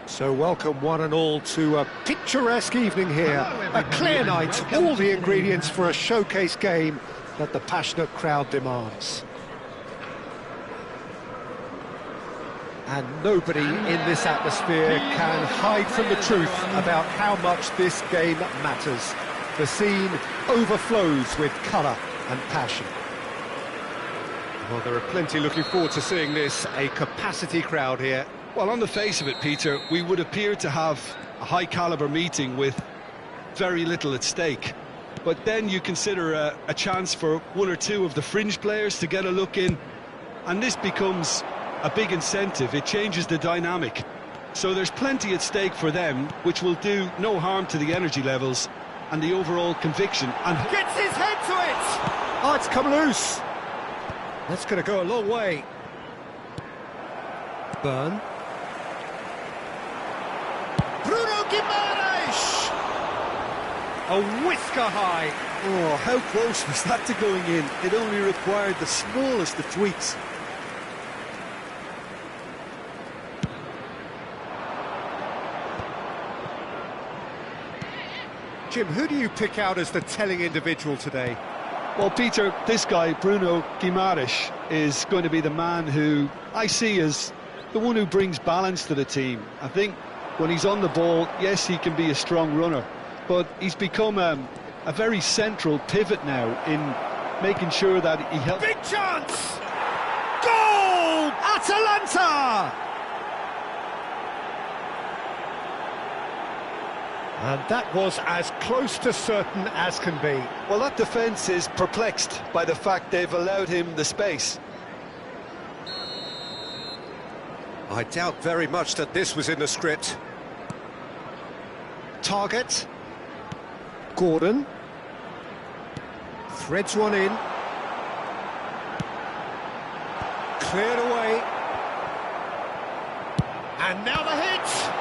So welcome one and all to a picturesque evening here, a clear night, all the ingredients for a showcase game that the passionate crowd demands. And nobody in this atmosphere can hide from the truth about how much this game matters. The scene overflows with colour and passion. Well, there are plenty looking forward to seeing this, a capacity crowd here. Well, on the face of it, Peter, we would appear to have a high-caliber meeting with very little at stake. But then you consider a chance for one or two of the fringe players to get a look in, and this becomes a big incentive. It changes the dynamic. So there's plenty at stake for them, which will do no harm to the energy levels and the overall conviction. And gets his head to it! Oh, it's come loose. That's going to go a long way. Burn. Bruno Guimaraes! A whisker high. Oh, how close was that to going in? It only required the smallest of tweaks. Jim, who do you pick out as the telling individual today? well, Peter, this guy, Bruno Guimaraes, is going to be the man who I see as the one who brings balance to the team. I think when he's on the ball, yes, he can be a strong runner, but he's become a very central pivot now in making sure that he helps. Big chance! Goal! Atalanta! And that was as close to certain as can be. Well, that defence is perplexed by the fact they've allowed him the space. I doubt very much that this was in the script. Target. Gordon. Threads one in. Cleared away. And now the hit!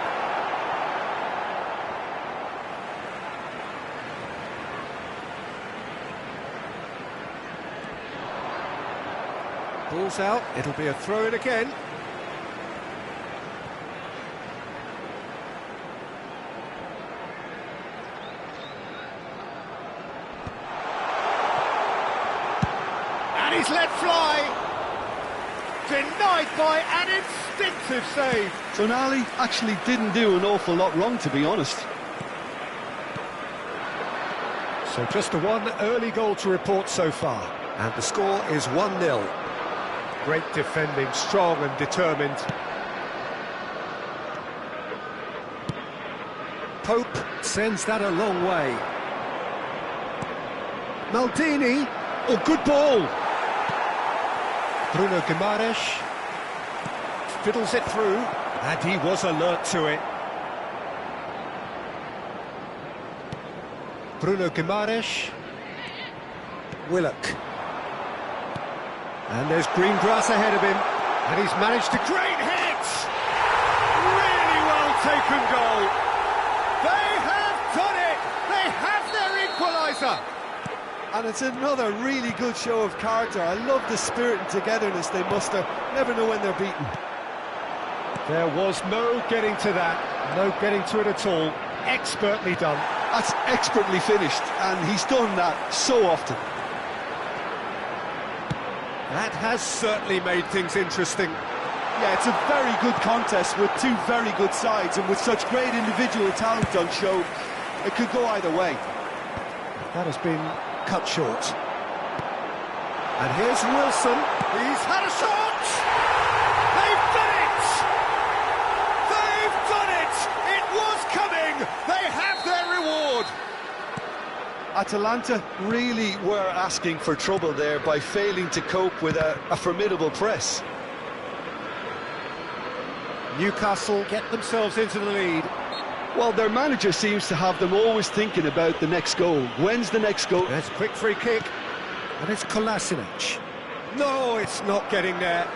Ball's out, it'll be a throw-in again. And he's let fly. Denied by an instinctive save. Tonali actually didn't do an awful lot wrong, to be honest. So just the one early goal to report so far. And the score is 1-0. Great defending, strong and determined. Pope sends that a long way. Maldini, oh, good ball. Bruno Guimaraes fiddles it through, and he was alert to it. Bruno Guimaraes. Willock. And there's green grass ahead of him, and he's managed to... Great hit! Really well taken goal. They have done it! They have their equaliser! And it's another really good show of character. I love the spirit and togetherness they muster. Never know when they're beaten. There was no getting to that, no getting to it at all. Expertly done. That's expertly finished, and he's done that so often. That has certainly made things interesting. Yeah, it's a very good contest with two very good sides, and with such great individual talent on show, it could go either way. That has been cut short. And here's Wilson. He's had a shot! They've done it! They've done it! It was coming! They have their reward! Atalanta really were asking for trouble there by failing to cope with a formidable press. Newcastle get themselves into the lead. Well, their manager seems to have them always thinking about the next goal. When's the next goal? There's a quick free kick, and it's Kolasinac. No, it's not getting there.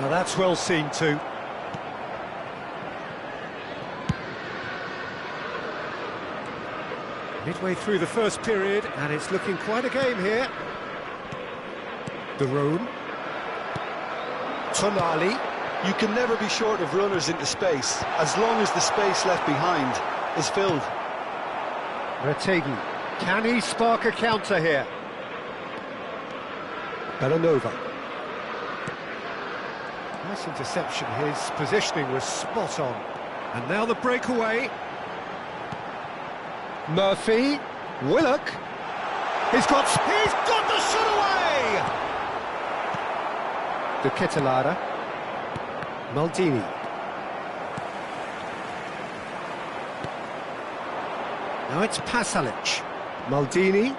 Now that's well seen too. Midway through the first period, and it's looking quite a game here. De Roon. Tonali. You can never be short of runners into space, as long as the space left behind is filled. Retegi. Can he spark a counter here? Bellanova. Nice interception. His positioning was spot on. And now the breakaway. Murphy. Willock. He's got the shot away! De Ketelaere. Maldini. Now it's Pasalic. Maldini.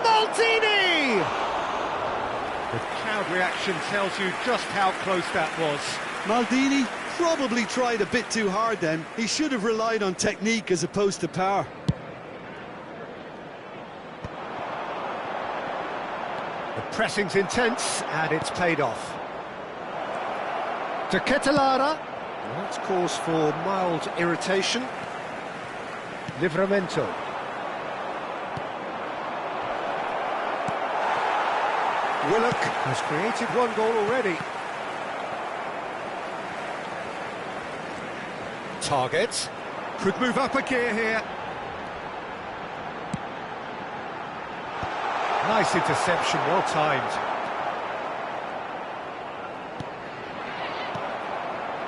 Maldini! The crowd reaction tells you just how close that was. Maldini probably tried a bit too hard then. He should have relied on technique as opposed to power. The pressing's intense, and it's paid off. De Ketelaere. Well, that's cause for mild irritation. Livramento. Willock has created one goal already. Target. Could move up a gear here. Nice interception, well timed.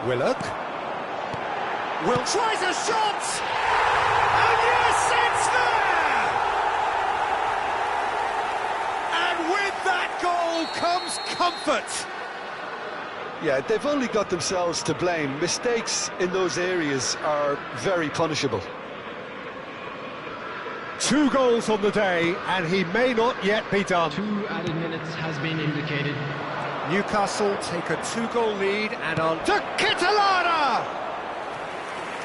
Willock. Will tries a shot! And yes, it's there! And with that goal comes comfort. Yeah, they've only got themselves to blame. Mistakes in those areas are very punishable. 2 goals on the day, and he may not yet be done. 2 added minutes has been indicated. Newcastle take a 2-goal lead, and on to Ketelaere!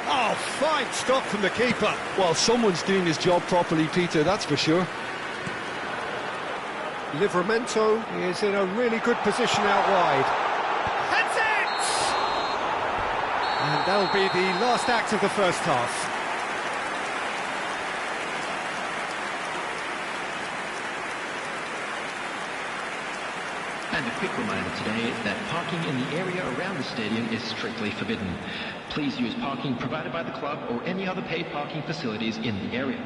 Oh, fine stop from the keeper. Well, someone's doing his job properly, Peter, that's for sure. Livramento is in a really good position out wide. Heads it! And that'll be the last act of the first half. And a quick reminder today that parking in the area around the stadium is strictly forbidden. Please use parking provided by the club or any other paid parking facilities in the area.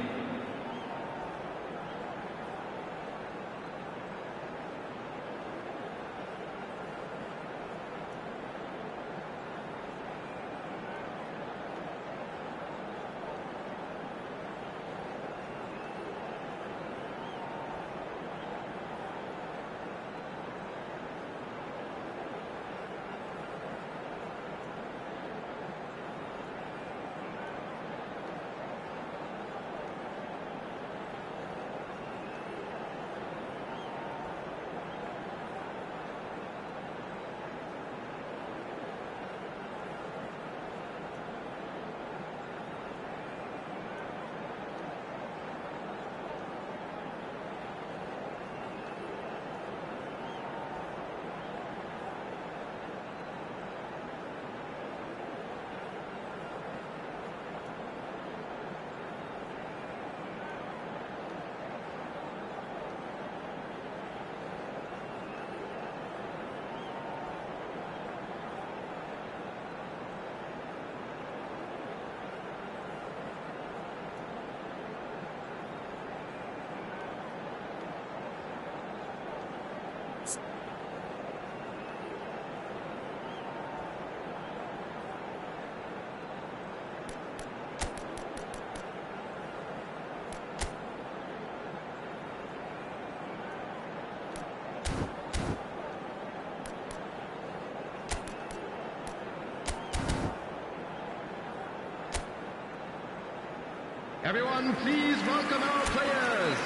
Everyone, please welcome our players.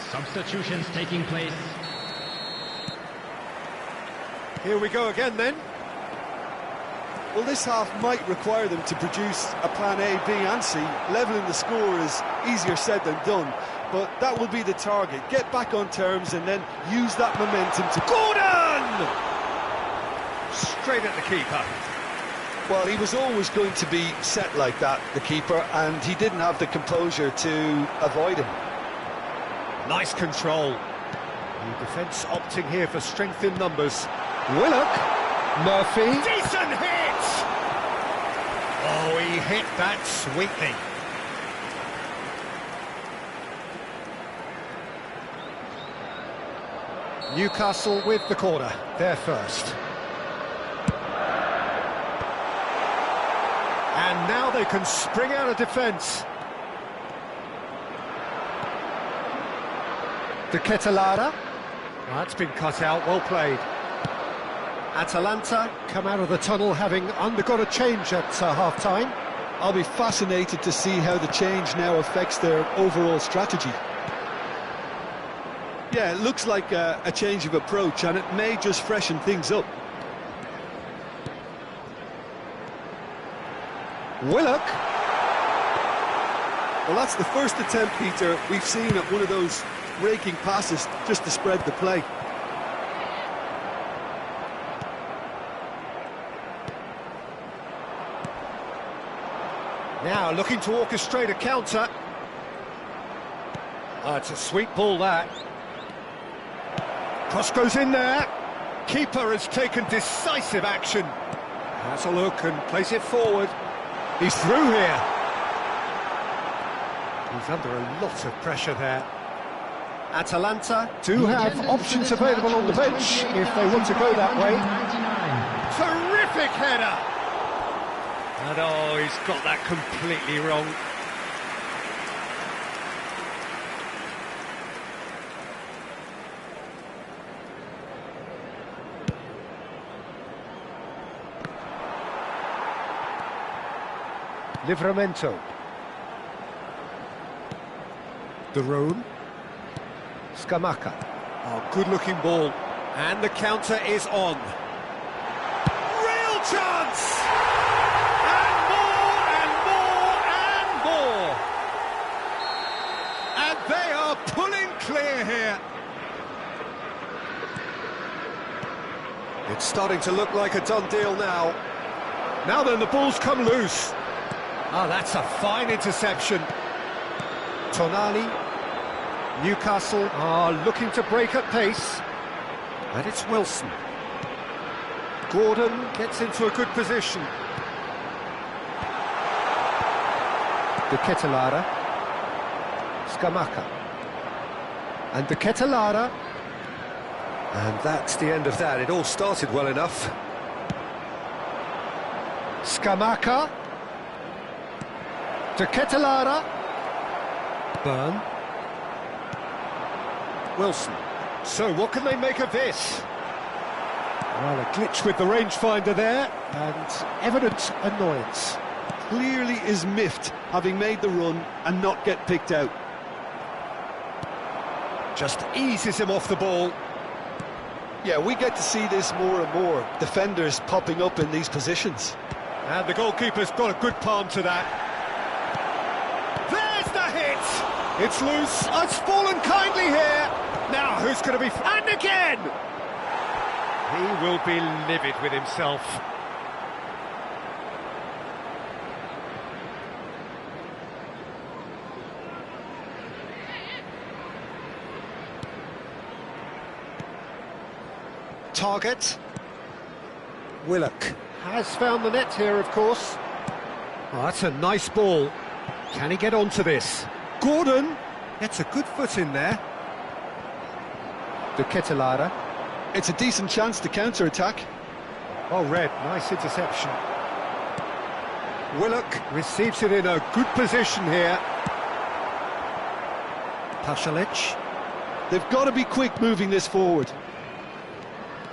Substitutions taking place. Here we go again then. Well, this half might require them to produce a plan A, B and C. Levelling the score is easier said than done, but that will be the target. Get back on terms and then use that momentum to... Gordon! Straight at the keeper. Well, he was always going to be set like that, the keeper, and he didn't have the composure to avoid him. Nice control. The defence opting here for strength in numbers. Willock. Murphy. Decent hit! Oh, he hit that sweetly. Newcastle with the corner, they're first. And now they can spring out of defence. De Ketelaere. That's been cut out, well played. Atalanta come out of the tunnel having undergone a change at half-time. I'll be fascinated to see how the change now affects their overall strategy. Yeah, it looks like a change of approach, and it may just freshen things up. Willock. Well, that's the first attempt, Peter, we've seen at one of those raking passes just to spread the play. Now looking to orchestrate a counter. Oh, it's a sweet ball, that. Cross goes in there. Keeper has taken decisive action. Has a look and plays it forward. He's through here. He's under a lot of pressure there. Atalanta do have options available on the bench if they want to go that way. Terrific header! And oh, he's got that completely wrong. Livramento. De Roon. Scamacca. Oh, good-looking ball. And the counter is on. Real chance! And more, and more, and more! And they are pulling clear here. It's starting to look like a done deal now. Now then, the ball's come loose. Oh, that's a fine interception. Tonali. Newcastle are looking to break at pace. And it's Wilson. Gordon gets into a good position. De Ketelaere. Scamacca. And De Ketelaere. And that's the end of that. It all started well enough. Scamacca. De Ketelaere. Burn. Wilson. So what can they make of this? Well, a glitch with the rangefinder there, and evident annoyance. Clearly is miffed, having made the run and not get picked out. Just eases him off the ball. Yeah, we get to see this more and more. Defenders popping up in these positions. And the goalkeeper's got a good palm to that. There's the hit! It's loose. It's fallen kindly here. Now, who's going to be... And again! He will be livid with himself. Target. Willock has found the net here, of course. Oh, that's a nice ball. Can he get onto this? Gordon gets a good foot in there. De Ketelaere. It's a decent chance to counter-attack. Oh, Red, nice interception. Willock receives it in a good position here. Pasalic. They've got to be quick moving this forward.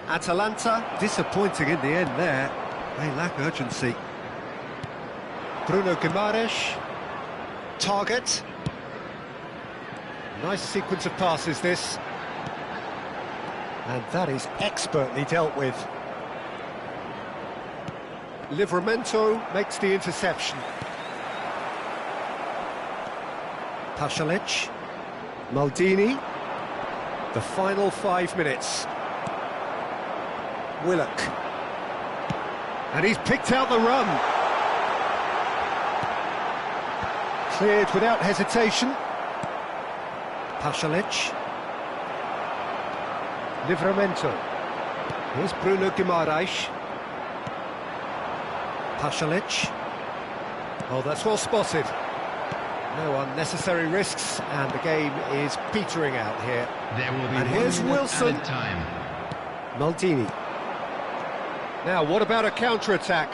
Atalanta, disappointing in the end there. They lack urgency. Bruno Guimaraes. Target. Nice sequence of passes, this. And that is expertly dealt with. Livramento makes the interception. Pasalic. Maldini. The final 5 minutes. Willock. And he's picked out the run. Cleared without hesitation. Pasalic. Livramento. Here's Bruno Guimaraes. Pasalic. Oh, that's well spotted. No unnecessary risks, and the game is petering out here. There will be And here's Wilson. time. Maldini. Now, what about a counter-attack?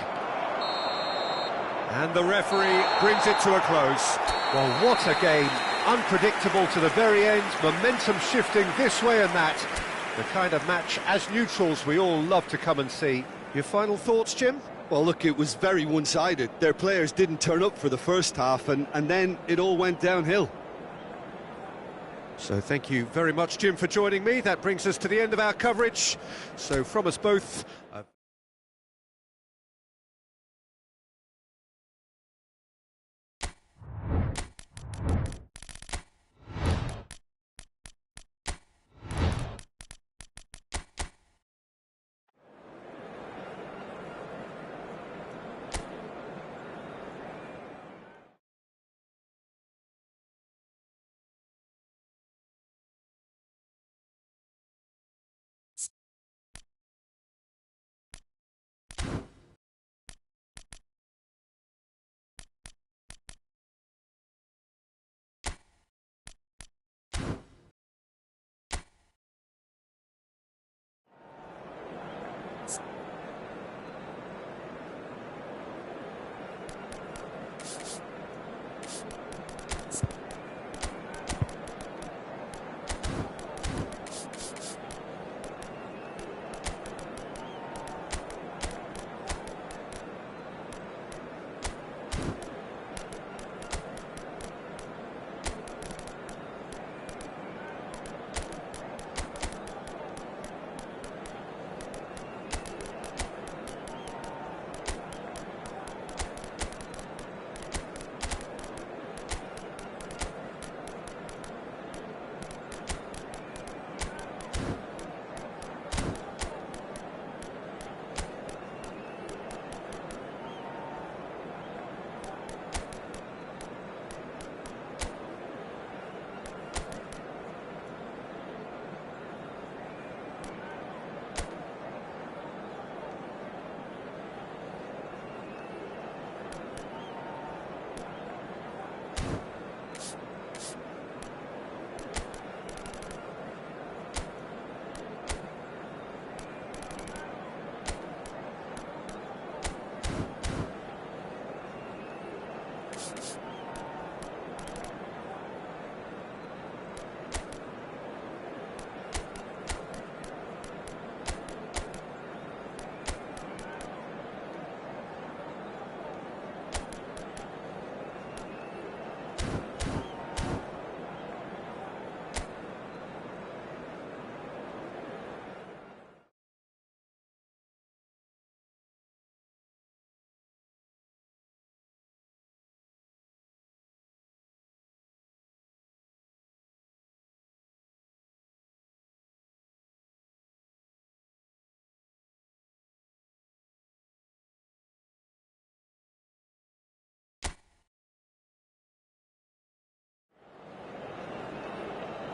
And the referee brings it to a close. Well, what a game. Unpredictable to the very end, momentum shifting this way and that. The kind of match, as neutrals, we all love to come and see. Your final thoughts, Jim? Well, look, it was very one-sided. Their players didn't turn up for the first half, and then it all went downhill. So thank you very much, Jim, for joining me. That brings us to the end of our coverage. So from us both...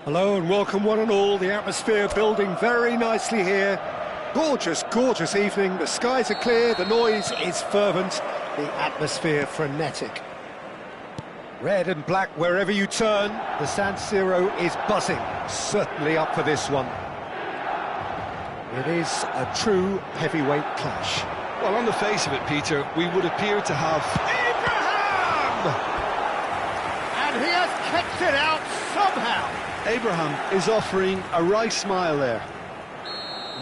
Hello and welcome one and all. The atmosphere building very nicely here. Gorgeous, gorgeous evening. The skies are clear, the noise is fervent, the atmosphere frenetic. Red and black wherever you turn, the San Siro is buzzing. Certainly up for this one. It is a true heavyweight clash. Well, on the face of it, Peter, we would appear to have... Abraham! And he has kept it out somehow. Abraham is offering a wry smile there.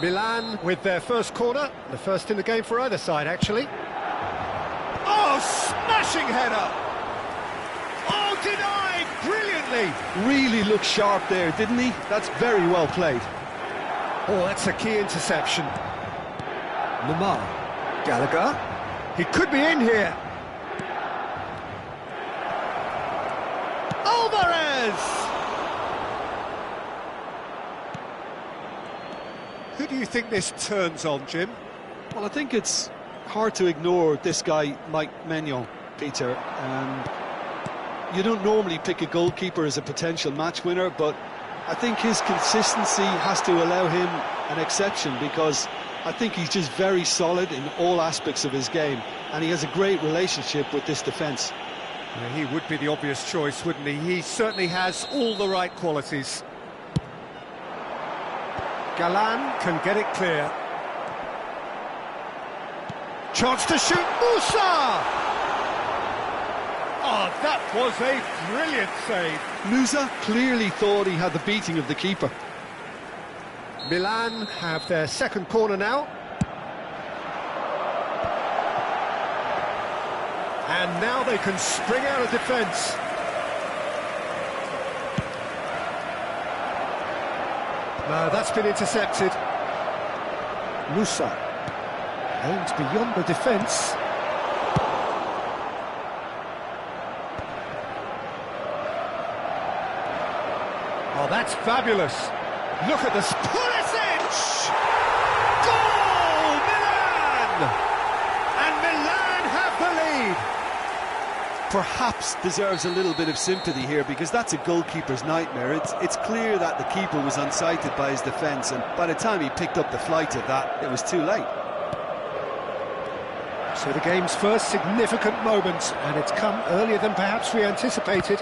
Milan with their first corner, the first in the game for either side, actually. Oh, smashing header! Oh, denied brilliantly! Really looked sharp there, didn't he? That's very well played. Oh, that's a key interception. Lamar. Gallagher. He could be in here. Alvarez! Who do you think this turns on, Jim? Well, I think it's hard to ignore this guy, Mike Maignan, Peter. you don't normally pick a goalkeeper as a potential match winner, but I think his consistency has to allow him an exception, because I think he's just very solid in all aspects of his game, and he has a great relationship with this defence. Yeah, he would be the obvious choice, wouldn't he? He certainly has all the right qualities. Galan can get it clear. Chance to shoot, Musa! Oh, that was a brilliant save. Musa clearly thought he had the beating of the keeper. Milan have their second corner now. And now they can spring out of defence. No, that's been intercepted. Musa aims beyond the defence. Oh, that's fabulous. Look at this. Pulisic! Goal! Milan! And Milan have the lead. Perhaps deserves a little bit of sympathy here, because that's a goalkeeper's nightmare. It's clear that the keeper was unsighted by his defence, and by the time he picked up the flight of that, it was too late. So the game's first significant moment, and it's come earlier than perhaps we anticipated.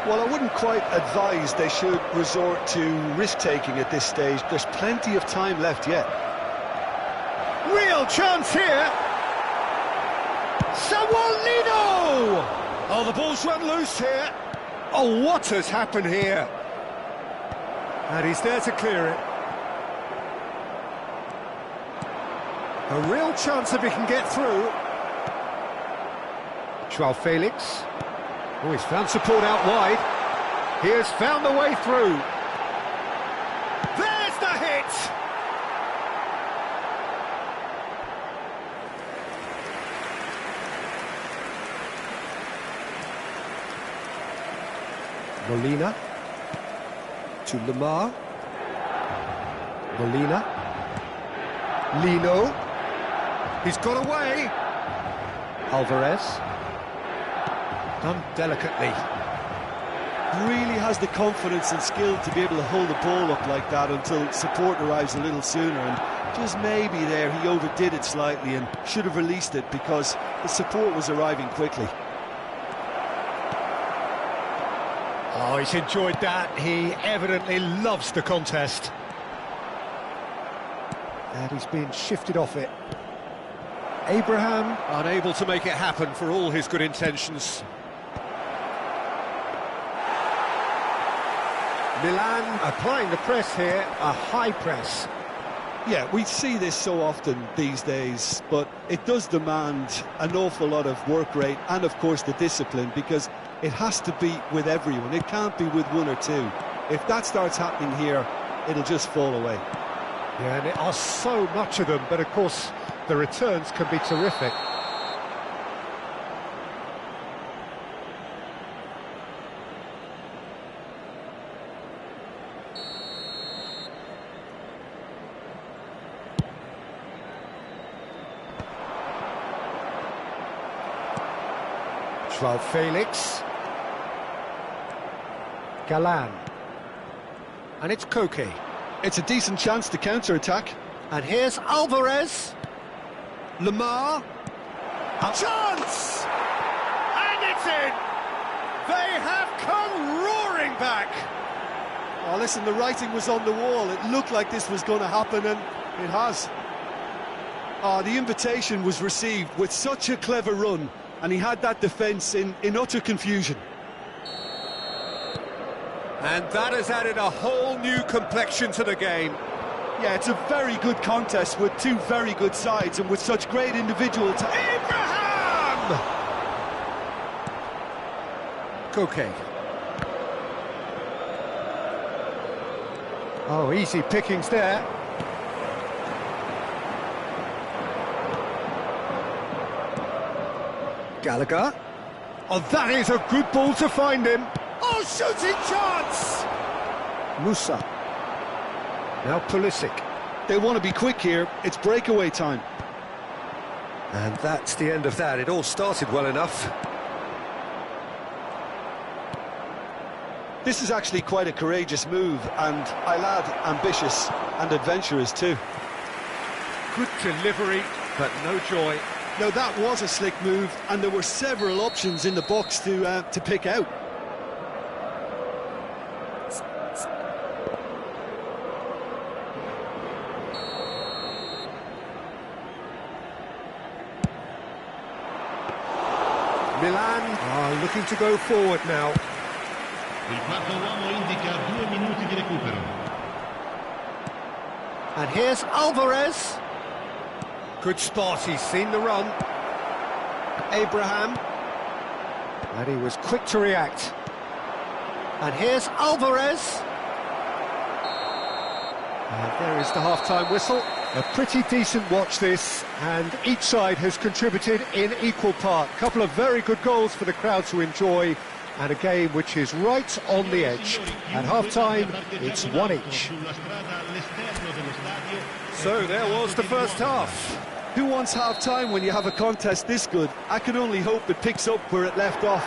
Well, I wouldn't quite advise they should resort to risk-taking at this stage. There's plenty of time left yet. Real chance here. Sawolino! Oh, the ball's run loose here. Oh, what has happened here? And he's there to clear it. A real chance if he can get through. Joao Felix. Oh, he's found support out wide. He has found the way through. There's the hit! Molina to Lamar. Molina. Lino. He's got away. Alvarez. Done delicately. Really has the confidence and skill to be able to hold the ball up like that until support arrives a little sooner, and just maybe there he overdid it slightly and should have released it because the support was arriving quickly. Oh, he's enjoyed that. He evidently loves the contest. And he's been shifted off it. Abraham unable to make it happen for all his good intentions. Milan applying the press here, a high press. Yeah, we see this so often these days, but it does demand an awful lot of work rate and, of course, the discipline, because it has to be with everyone. It can't be with one or two. If that starts happening here, it'll just fall away. Yeah, and there are so much of them, but of course the returns can be terrific. Joao Felix. Galan. And it's Koke. It's a decent chance to counter-attack. And here's Alvarez. Lamar. A chance! And it's in! They have come roaring back! Oh, listen, the writing was on the wall. It looked like this was going to happen, and it has. Oh, the invitation was received with such a clever run, and he had that defence in utter confusion. And that has added a whole new complexion to the game. Yeah, it's a very good contest with two very good sides and with such great individual Abraham! Koke. Oh, easy pickings there. Gallagher. Oh, that is a good ball to find him. Oh, shooting chance! Musa. Now Pulisic. They want to be quick here. It's breakaway time. And that's the end of that. It all started well enough. This is actually quite a courageous move, and I'll add ambitious and adventurous too. Good delivery, but no joy. No, that was a slick move, and there were several options in the box to pick out. Milan are looking to go forward now. Il quarto uomo indica 2 minuti di recupero. And here's Alvarez. Good spot, he's seen the run. Abraham. And he was quick to react. And here's Alvarez. And there is the half-time whistle. A pretty decent watch this, and each side has contributed in equal part. A couple of very good goals for the crowd to enjoy, and a game which is right on the edge. At half-time, it's 1 each. So there was the first half. Who wants half-time when you have a contest this good? I can only hope it picks up where it left off.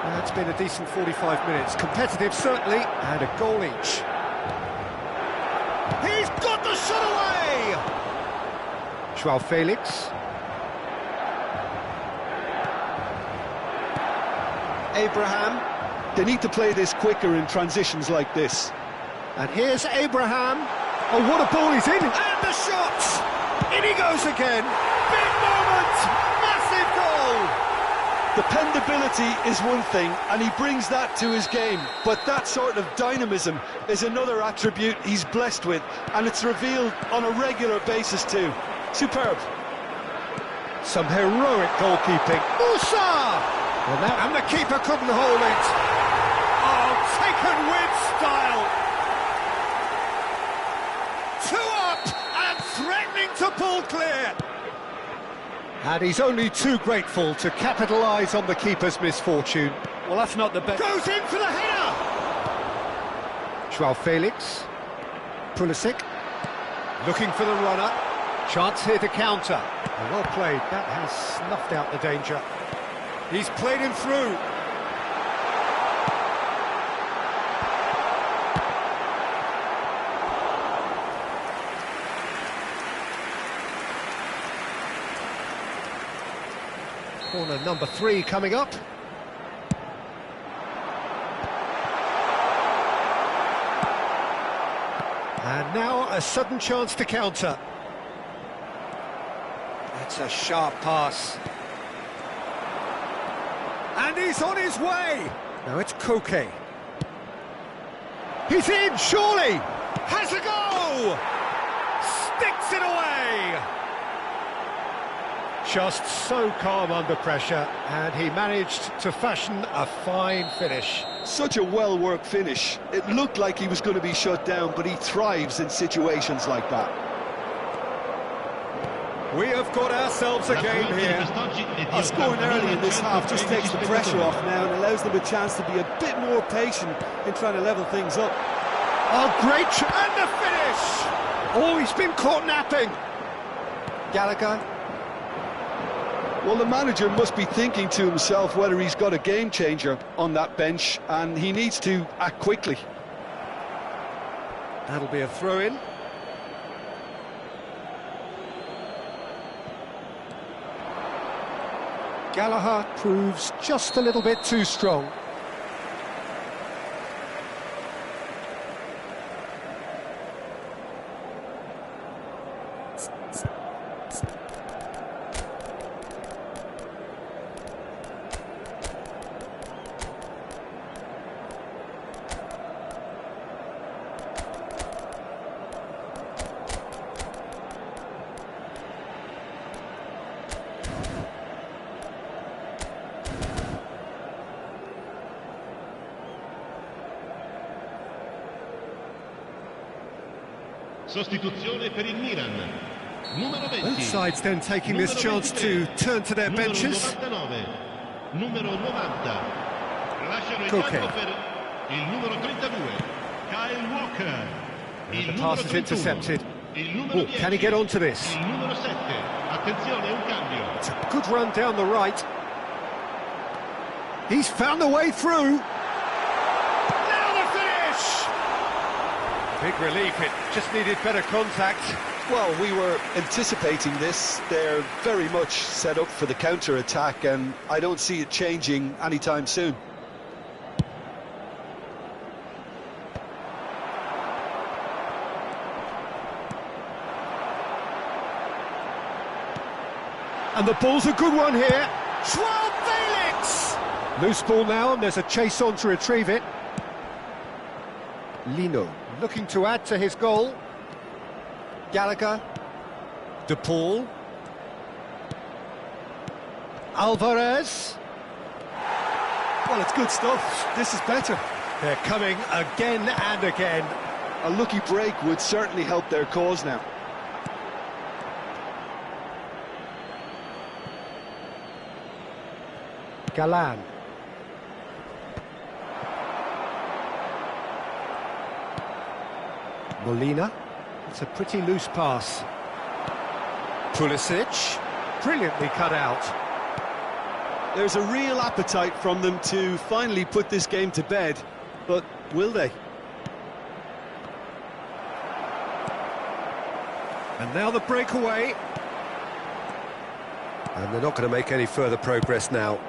Well, it's been a decent 45 minutes. Competitive, certainly, and a goal each. He's got the shot away! Joao Felix. Abraham. They need to play this quicker in transitions like this. And here's Abraham. Oh, what a ball he's in! And the shot! In he goes again! Big moment! Massive goal! Dependability is one thing, and he brings that to his game, but that sort of dynamism is another attribute he's blessed with, and it's revealed on a regular basis too. Superb. Some heroic goalkeeping. Musa! And the keeper couldn't hold it. Oh, taken with style. 2 up and threatening to pull clear. And he's only too grateful to capitalise on the keeper's misfortune. Well, that's not the best. Goes in for the header! Joao Felix. Pulisic. Looking for the runner. Chance here to counter. Well played. That has snuffed out the danger. He's played him through. Corner number 3 coming up. And now a sudden chance to counter. That's a sharp pass. And he's on his way. Now it's Koke. He's in, surely. Has a go. Sticks it away. Just so calm under pressure, and he managed to fashion a fine finish. Such a well-worked finish. It looked like he was going to be shut down, but he thrives in situations like that. We have got ourselves a game here. Scoring early in this half just takes the pressure off now and allows them a chance to be a bit more patient in trying to level things up. Oh, great! And the finish! Oh, he's been caught napping. Gallagher. Well, the manager must be thinking to himself whether he's got a game-changer on that bench, and he needs to act quickly. That'll be a throw-in. Gallagher proves just a little bit too strong. Sostituzione per il Milan. Numero 20. Both sides then taking this chance to turn to their benches. Numero 90. Lasciano il Koke. campo per il numero 32. Kyle Walker. And the pass is intercepted. Il numero 10. Can he get onto this? Il numero 7. Attenzione, un cambio. It's a good run down the right. He's found the way through. Big relief, it just needed better contact. Well, we were anticipating this. They're very much set up for the counter-attack, and I don't see it changing anytime soon. And the ball's a good one here. Joao Felix! Loose ball now, and there's a chase on to retrieve it. Lino looking to add to his goal. Gallagher. De Paul. Alvarez. Well, it's good stuff. This is better. They're coming again and again. A lucky break would certainly help their cause now. Galan. Molina. It's a pretty loose pass. Pulisic. Brilliantly cut out. There's a real appetite from them to finally put this game to bed, but will they? And now the breakaway. And they're not going to make any further progress now.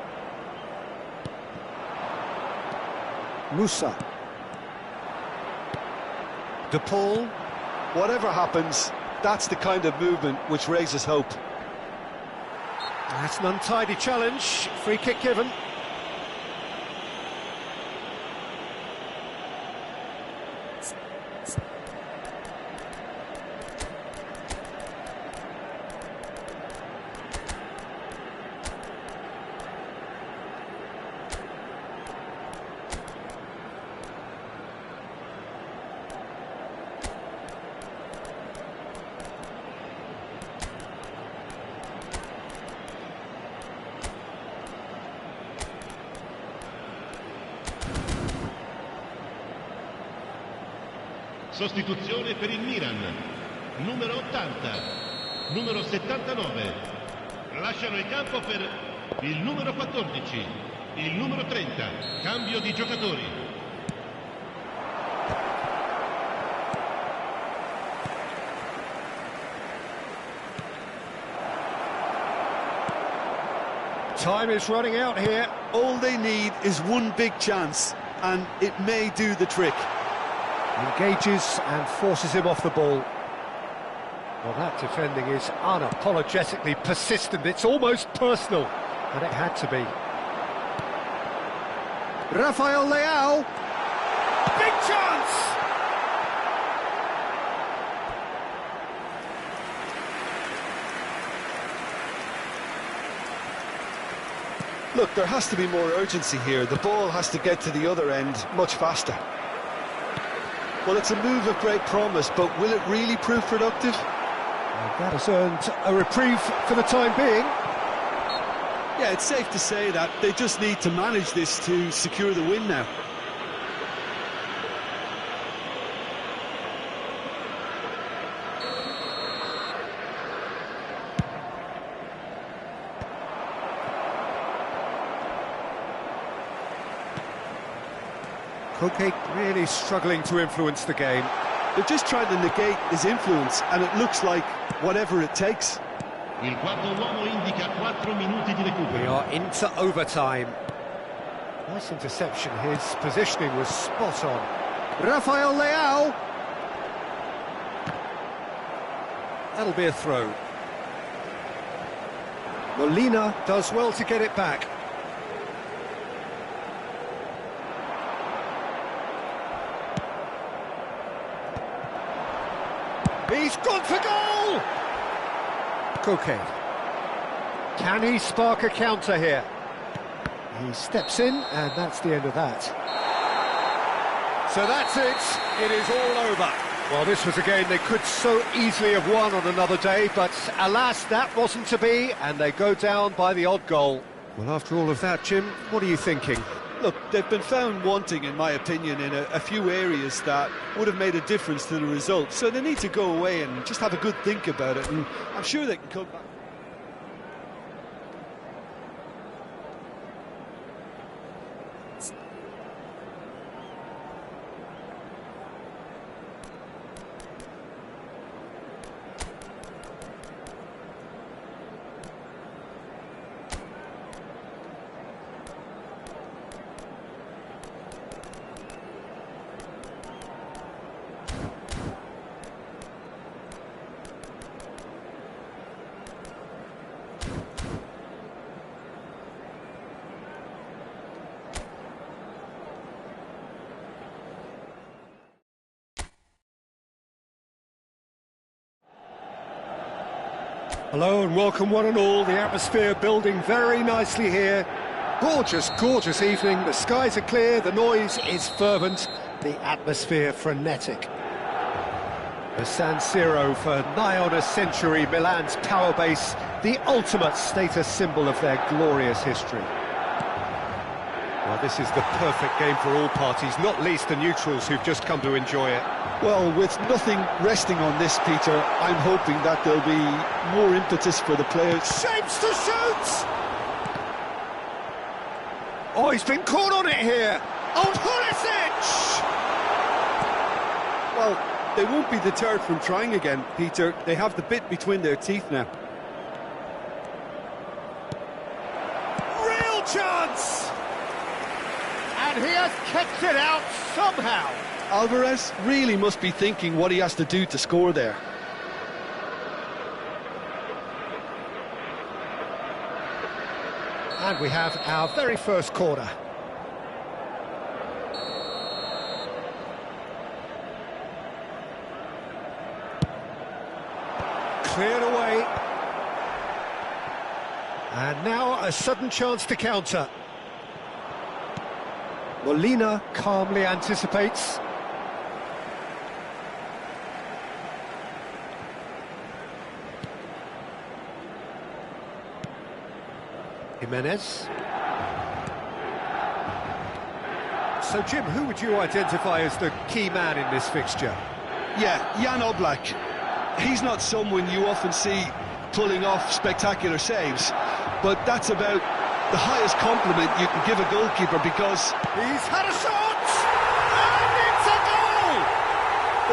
Musa. De Paul. Whatever happens, that's the kind of movement which raises hope. That's an untidy challenge. Free kick given. Sostituzione per il Milan, numero 80, numero 79, lasciano il campo per il numero 14, il numero 30, cambio di giocatori. Time is running out here. All they need is one big chance, and it may do the trick. Engages and forces him off the ball. Well, that defending is unapologetically persistent. It's almost personal, and it had to be. Rafael Leao. Big chance! Look, there has to be more urgency here. The ball has to get to the other end much faster. Well, it's a move of great promise, but will it really prove productive? And that has earned a reprieve for the time being. Yeah, it's safe to say that they just need to manage this to secure the win now. Koke really struggling to influence the game. They're just trying to negate his influence, and it looks like whatever it takes. Il quarto uomo indica 4 minuti di recupero. We are into overtime. Nice interception, his positioning was spot on. Rafael Leao. That'll be a throw. Molina does well to get it back. He's gone for goal! Koke. Can he spark a counter here? He steps in, and that's the end of that. So that's it. It is all over. Well, this was a game they could so easily have won on another day, but alas, that wasn't to be, and they go down by the odd goal. Well, after all of that, Jim, what are you thinking? Look, they've been found wanting, in my opinion, in a few areas that would have made a difference to the result. So they need to go away and just have a good think about it, and I'm sure they can come back. Hello and welcome one and all. The atmosphere building very nicely here. Gorgeous, gorgeous evening. The skies are clear, the noise is fervent, the atmosphere frenetic. The San Siro for nigh on a century, Milan's power base, the ultimate status symbol of their glorious history. Well, this is the perfect game for all parties, not least the neutrals who've just come to enjoy it. Well, with nothing resting on this, Peter, I'm hoping that there'll be more impetus for the players. Shapes to shoot! Oh, he's been caught on it here! Oh, Pulisic! Well, they won't be deterred from trying again, Peter. They have the bit between their teeth now. Real chance! And he has kept it out somehow. Alvarez really must be thinking what he has to do to score there. And we have our very first corner. Cleared away. And now a sudden chance to counter. Molina calmly anticipates. Jimenez. So, Jim, who would you identify as the key man in this fixture? Yeah, Jan Oblak. He's not someone you often see pulling off spectacular saves, but that's about the highest compliment you can give a goalkeeper, because He's had a shot! And it's a goal!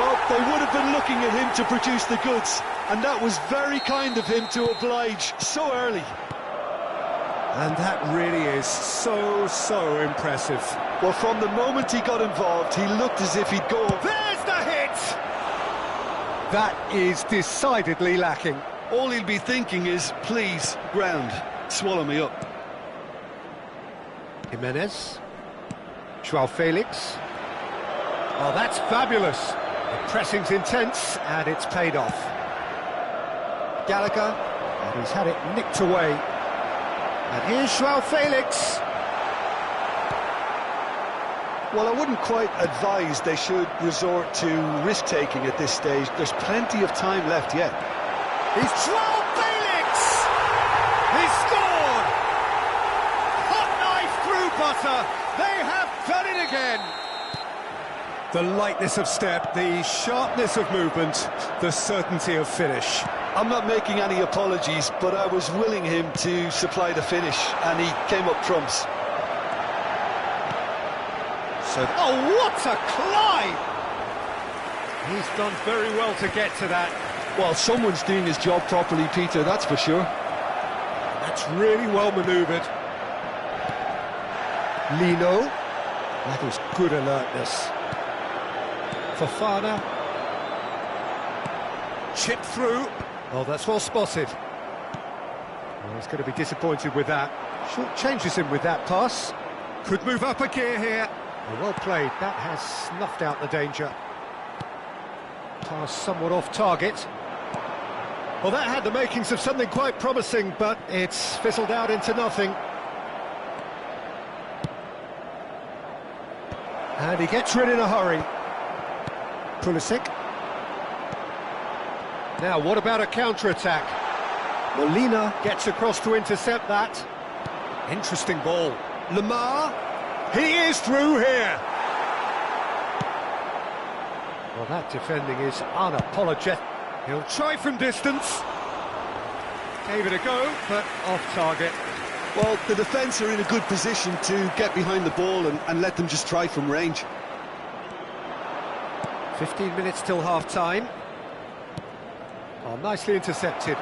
Well, they would have been looking at him to produce the goods, and that was very kind of him to oblige so early. And that really is so impressive. Well, from the moment he got involved, he looked as if he'd go. There's the hit! That is decidedly lacking. all he'll be thinking is, please, ground, swallow me up. Jimenez. Joao Felix. Oh, that's fabulous. The pressing's intense, and it's paid off. Gallagher, and he's had it nicked away. And here's Joao Felix. Well, I wouldn't quite advise they should resort to risk-taking at this stage. There's plenty of time left yet. It's Joao Felix! He scored! Hot knife through butter. They have done it again. The lightness of step, the sharpness of movement, the certainty of finish. I'm not making any apologies, but I was willing him to supply the finish, and he came up trumps. So, oh, what a climb! He's done very well to get to that. Well, someone's doing his job properly, Peter, that's for sure. That's really well manoeuvred. Lino. That is good alertness. Fofana. Chip through. Oh, that's well spotted. Well, he's going to be disappointed with that. Short changes him with that pass. Could move up a gear here. Oh, well played. That has snuffed out the danger. Pass somewhat off target. Well, that had the makings of something quite promising, but it's fizzled out into nothing. And he gets rid in a hurry. Pulisic. Now, what about a counter-attack? Molina gets across to intercept that. Interesting ball. Lamar. He is through here. Well, that defending is unapologetic. He'll try from distance. Gave it a go, but off target. Well, the defence are in a good position to get behind the ball and let them just try from range. 15 minutes till half-time. Oh, nicely intercepted.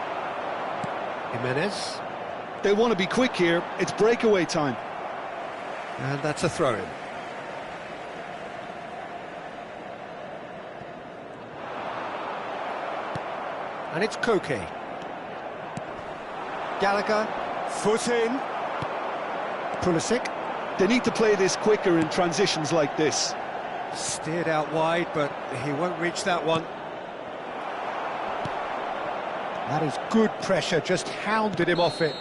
Jimenez. They want to be quick here. It's breakaway time. And that's a throw-in. And it's Koke. Gallagher, foot in. Pulisic. They need to play this quicker in transitions like this. Steered out wide, but he won't reach that one. That is good pressure, just hounded him off it.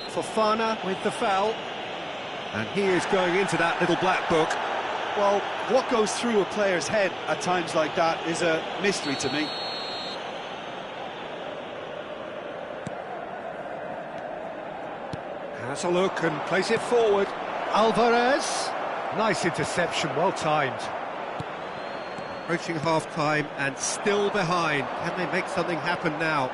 Fofana with the foul. And he is going into that little black book. Well, what goes through a player's head at times like that is a mystery to me. Has a look and plays it forward. Alvarez. Nice interception, well timed. Approaching half-time and still behind. Can they make something happen now?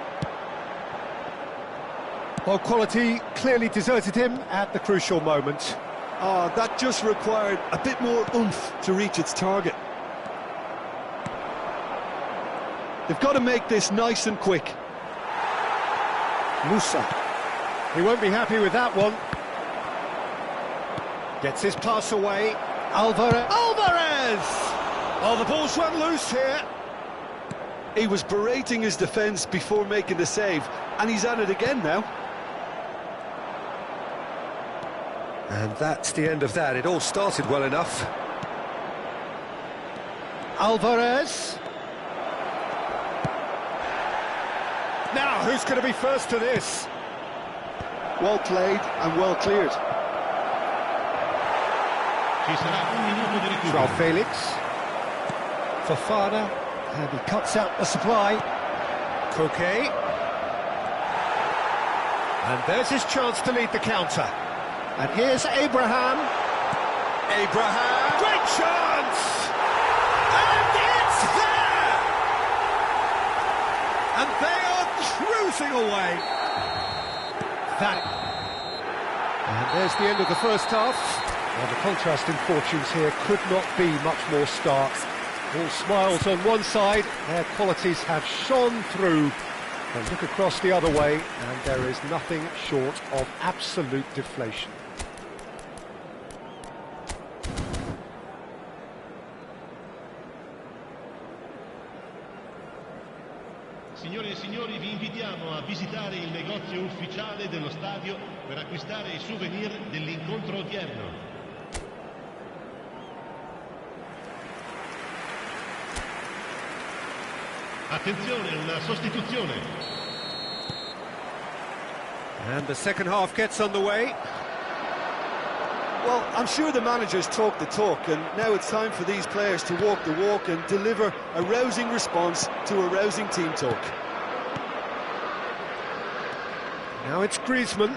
Well, quality clearly deserted him at the crucial moment. Oh, that just required a bit more oomph to reach its target. They've got to make this nice and quick. Musa. He won't be happy with that one. Gets his pass away. Alvarez! Oh, the ball's run loose here. He was berating his defence before making the save, and he's at it again now. And that's the end of that. It all started well enough. Alvarez. Now, who's going to be first to this? Well played and well cleared. Ci sarà un minuto di recupero. Joao Felix. Fofana. And he cuts out the supply. Koke. And there's his chance to lead the counter. And here's Abraham. Abraham. Great chance! And it's there! And they are cruising away. And there's the end of the first half. Well, the contrast in fortunes here could not be much more stark. All smiles on one side, their qualities have shone through. And look across the other way, and there is nothing short of absolute deflation. Signore e signori, vi invitiamo a visitare il negozio ufficiale dello stadio per acquistare i souvenir dell'incontro odierno. Attenzione, una sostituzione. And the second half gets underway. Well, I'm sure the managers talk the talk, and now it's time for these players to walk the walk and deliver a rousing response to a rousing team talk. Now it's Griezmann.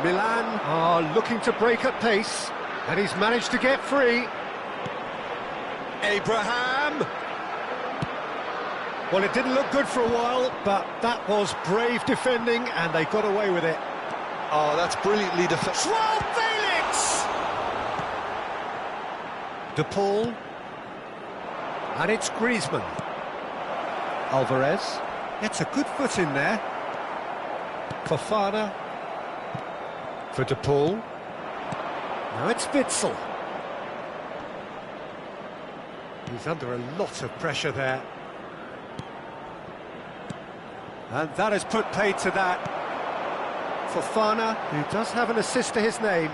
Milan are looking to break at pace, and he's managed to get free. Abraham! Well, it didn't look good for a while, but that was brave defending, and they got away with it. Oh, that's brilliantly defended. Joao Felix! De Paul. And it's Griezmann. Alvarez. Gets a good foot in there. Fofana. For De Paul. Now it's Witsel. He's under a lot of pressure there. And that has put paid to that. Fofana, who does have an assist to his name.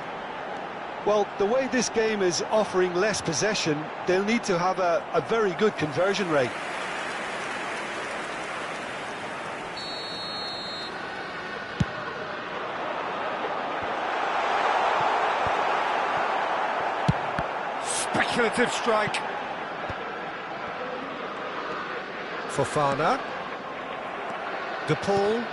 Well, the way this game is offering less possession, they'll need to have a very good conversion rate. Speculative strike. Fofana. De Paul.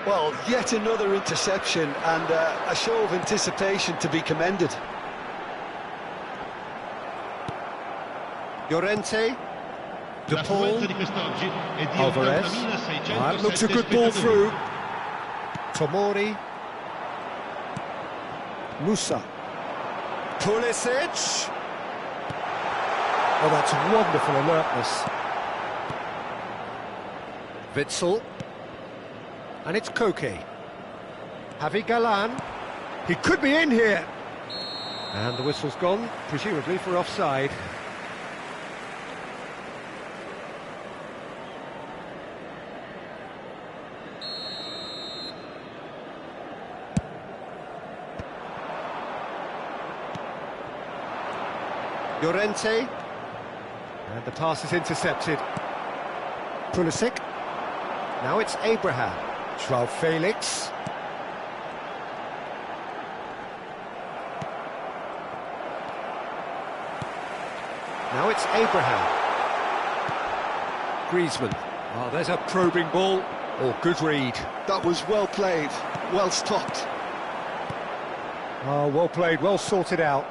Well, yet another interception and a show of anticipation to be commended. Llorente. De La Paul. supplenza di quest'oggi è di Alvarez. 80.607 That looks a good ball through. Tomori. Musa. Pulisic. Oh, that's wonderful alertness. Witsel. And it's Koke. Javi Galan. He could be in here. And the whistle's gone, presumably for offside. Llorente. And the pass is intercepted. Pulisic. Now it's Abraham. Joao Felix. Now it's Abraham. Griezmann. Oh, there's a probing ball. Oh, good read. That was well played, well stopped. Oh, well played, well sorted out.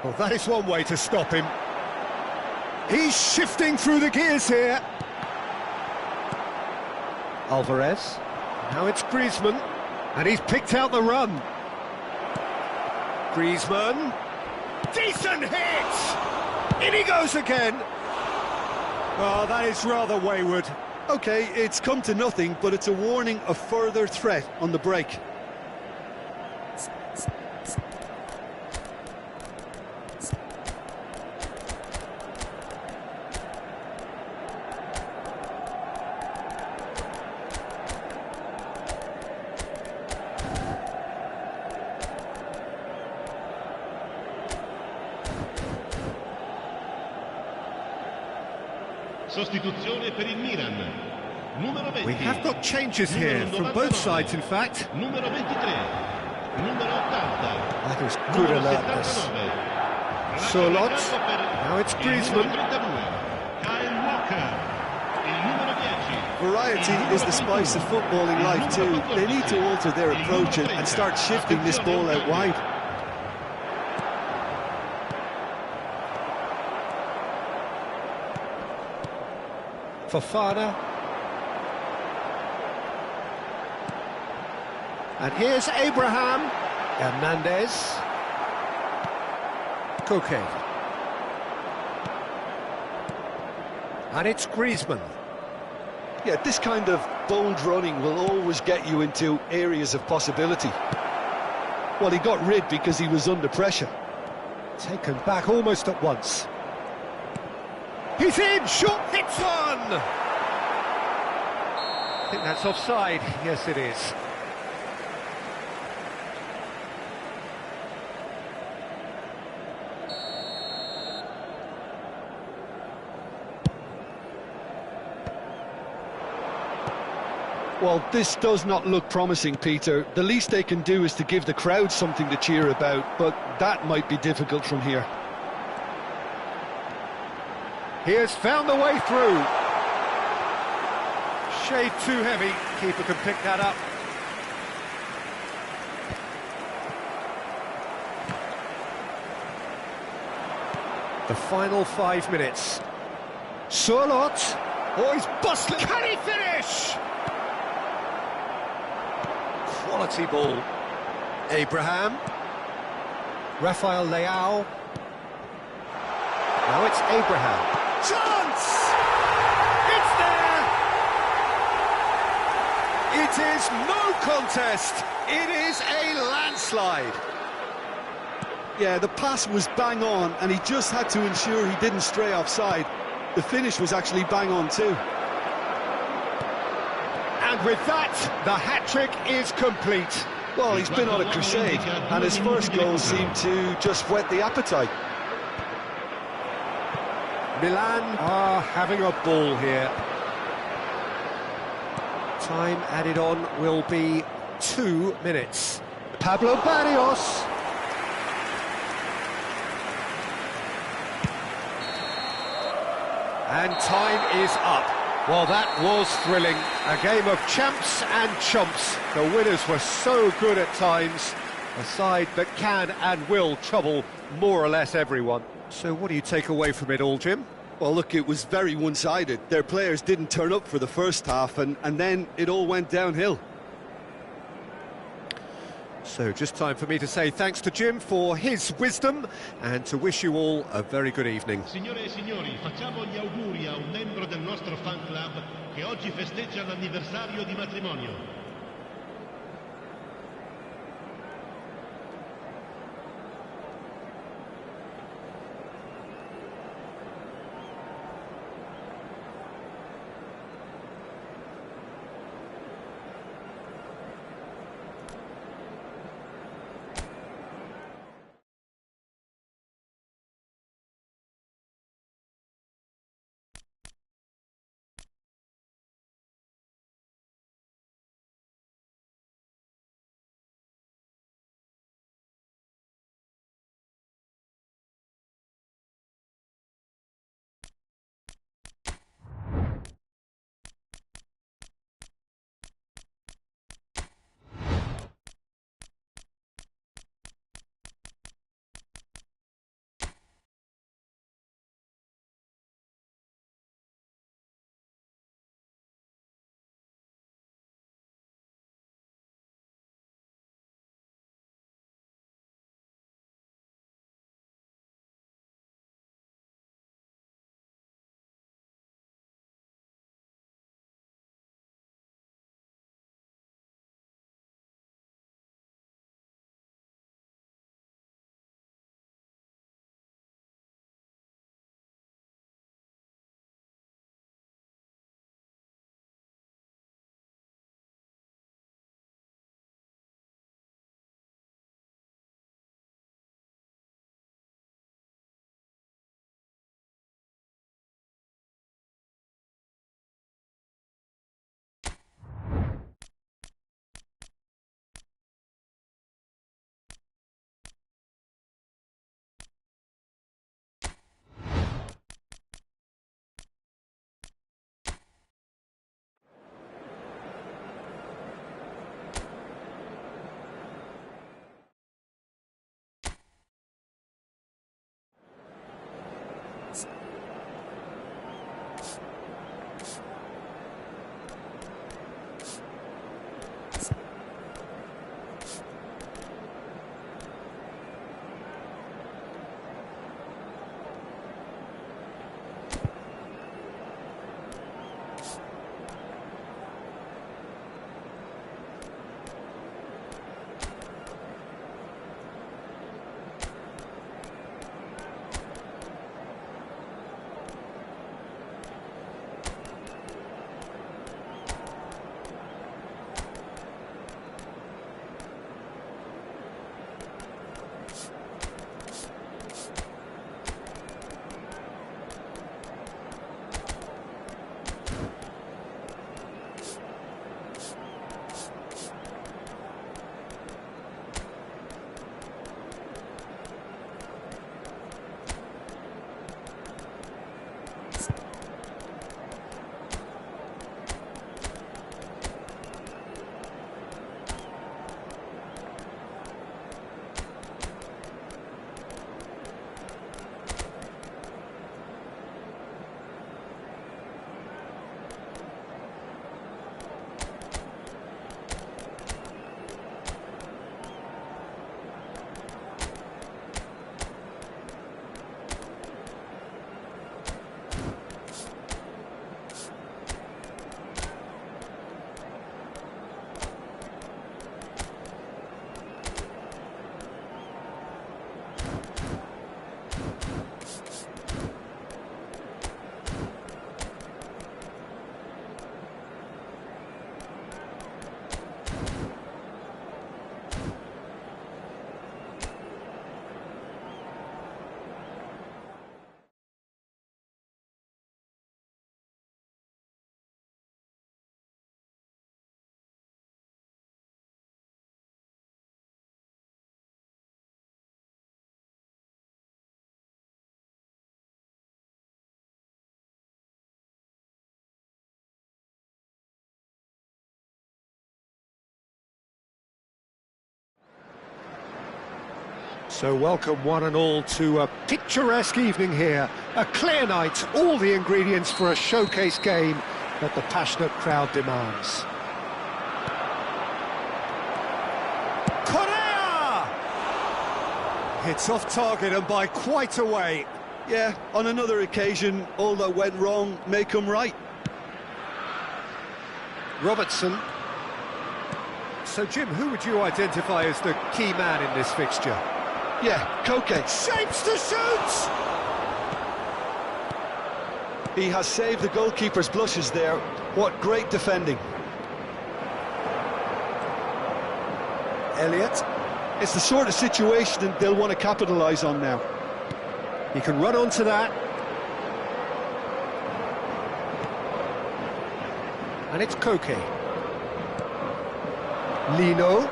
Well, that is one way to stop him. He's shifting through the gears here. Alvarez. Now it's Griezmann. And he's picked out the run. Griezmann. Decent hit! In he goes again. Oh, that is rather wayward. OK, it's come to nothing, but it's a warning of further threat on the break. Sostituzione per il Milan. Numero 20. We have got changes here from both sides, in fact. Numero 23. Numero 80. That is good alertness. Solot. Now it's Griezmann. Variety is the spice of footballing life too. They need to alter their approach and start shifting this ball out wide. Fofana. And here's Abraham. Hernandez. Koke. And it's Griezmann. Yeah, this kind of bold running will always get you into areas of possibility. Well, he got rid because he was under pressure. Taken back almost at once. He's in! Shot hits one! I think that's offside. Yes, it is. Well, this does not look promising, Peter. The least they can do is to give the crowd something to cheer about, but that might be difficult from here. He has found the way through. Shade too heavy. Keeper can pick that up. The final 5 minutes. Solot. Oh, he's bustling. Can he finish? Quality ball. Abraham. Rafael Leao. Now it's Abraham. Chance! It's there! It is no contest. It is a landslide. Yeah, the pass was bang on, and he just had to ensure he didn't stray offside. The finish was actually bang on too. And with that, the hat-trick is complete. Well, he's been on a crusade, and his first goal seemed to just whet the appetite. Milan are having a ball here. Time added on will be 2 minutes. Pablo Barrios. And time is up. Well, that was thrilling. A game of champs and chumps. The winners were so good at times. A side that can and will trouble more or less everyone. So what do you take away from it all, Jim? Well, look, it was very one-sided. Their players didn't turn up for the first half, and then it all went downhill. So just time for me to say thanks to Jim for his wisdom and to wish you all a very good evening. Signore e signori, facciamo gli auguri a un membro del nostro fan club che oggi festeggia l'anniversario di matrimonio. So welcome one and all to a picturesque evening here. A clear night, all the ingredients for a showcase game that the passionate crowd demands. Correa! It's off target and by quite a way. Yeah, on another occasion, all that went wrong may come right. Robertson. So, Jim, who would you identify as the key man in this fixture? Yeah, Koke. Shapes to shoot! He has saved the goalkeeper's blushes there. What great defending. Elliott. It's the sort of situation they'll want to capitalise on now. He can run onto that. And it's Koke. Lino.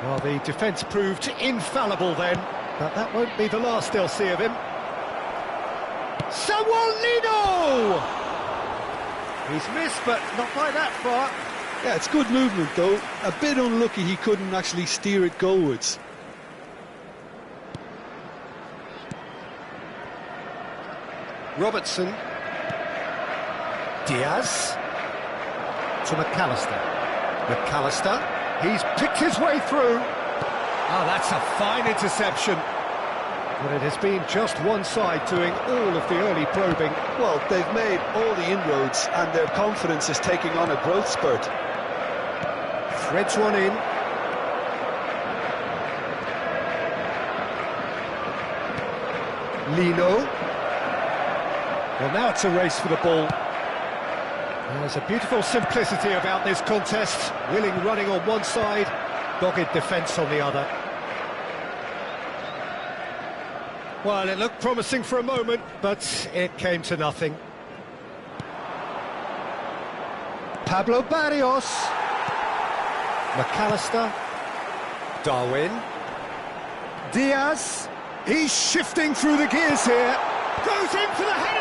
Well, the defence proved infallible then, but that won't be the last they'll see of him. Lino! He's missed, but not by that far. Yeah, it's good movement though. A bit unlucky he couldn't actually steer it goalwards. Robertson. Diaz. To McAllister. McAllister. He's picked his way through. Oh, that's a fine interception. But it has been just one side doing all of the early probing. Well, they've made all the inroads and their confidence is taking on a growth spurt. Threads one in. Lino. Well, now it's a race for the ball. There's a beautiful simplicity about this contest. Willing running on one side, dogged defence on the other. Well, it looked promising for a moment, but it came to nothing. Pablo Barrios. McAllister. Darwin. Diaz. He's shifting through the gears here. Goes in for the header!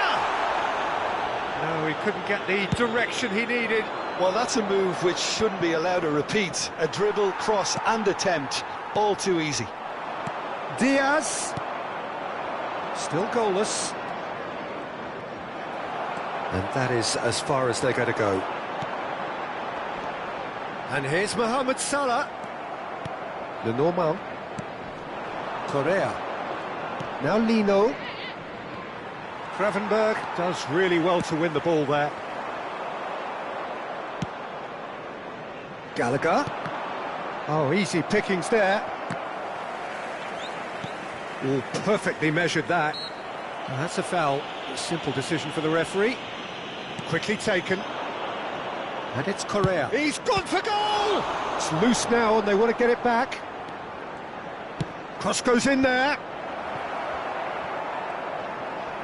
No, he couldn't get the direction he needed. Well, that's a move which shouldn't be allowed to repeat. A dribble, cross and attempt, all too easy. Diaz. Still goalless. And that is as far as they're going to go. And here's Mohamed Salah. Lenormand. Correa. Now Lino. Gravenberg does really well to win the ball there. Gallagher. Oh, easy pickings there. Oh, perfectly measured that. Well, that's a foul. A simple decision for the referee. Quickly taken. And it's Correa. He's gone for goal! It's loose now and they want to get it back. Cross goes in there.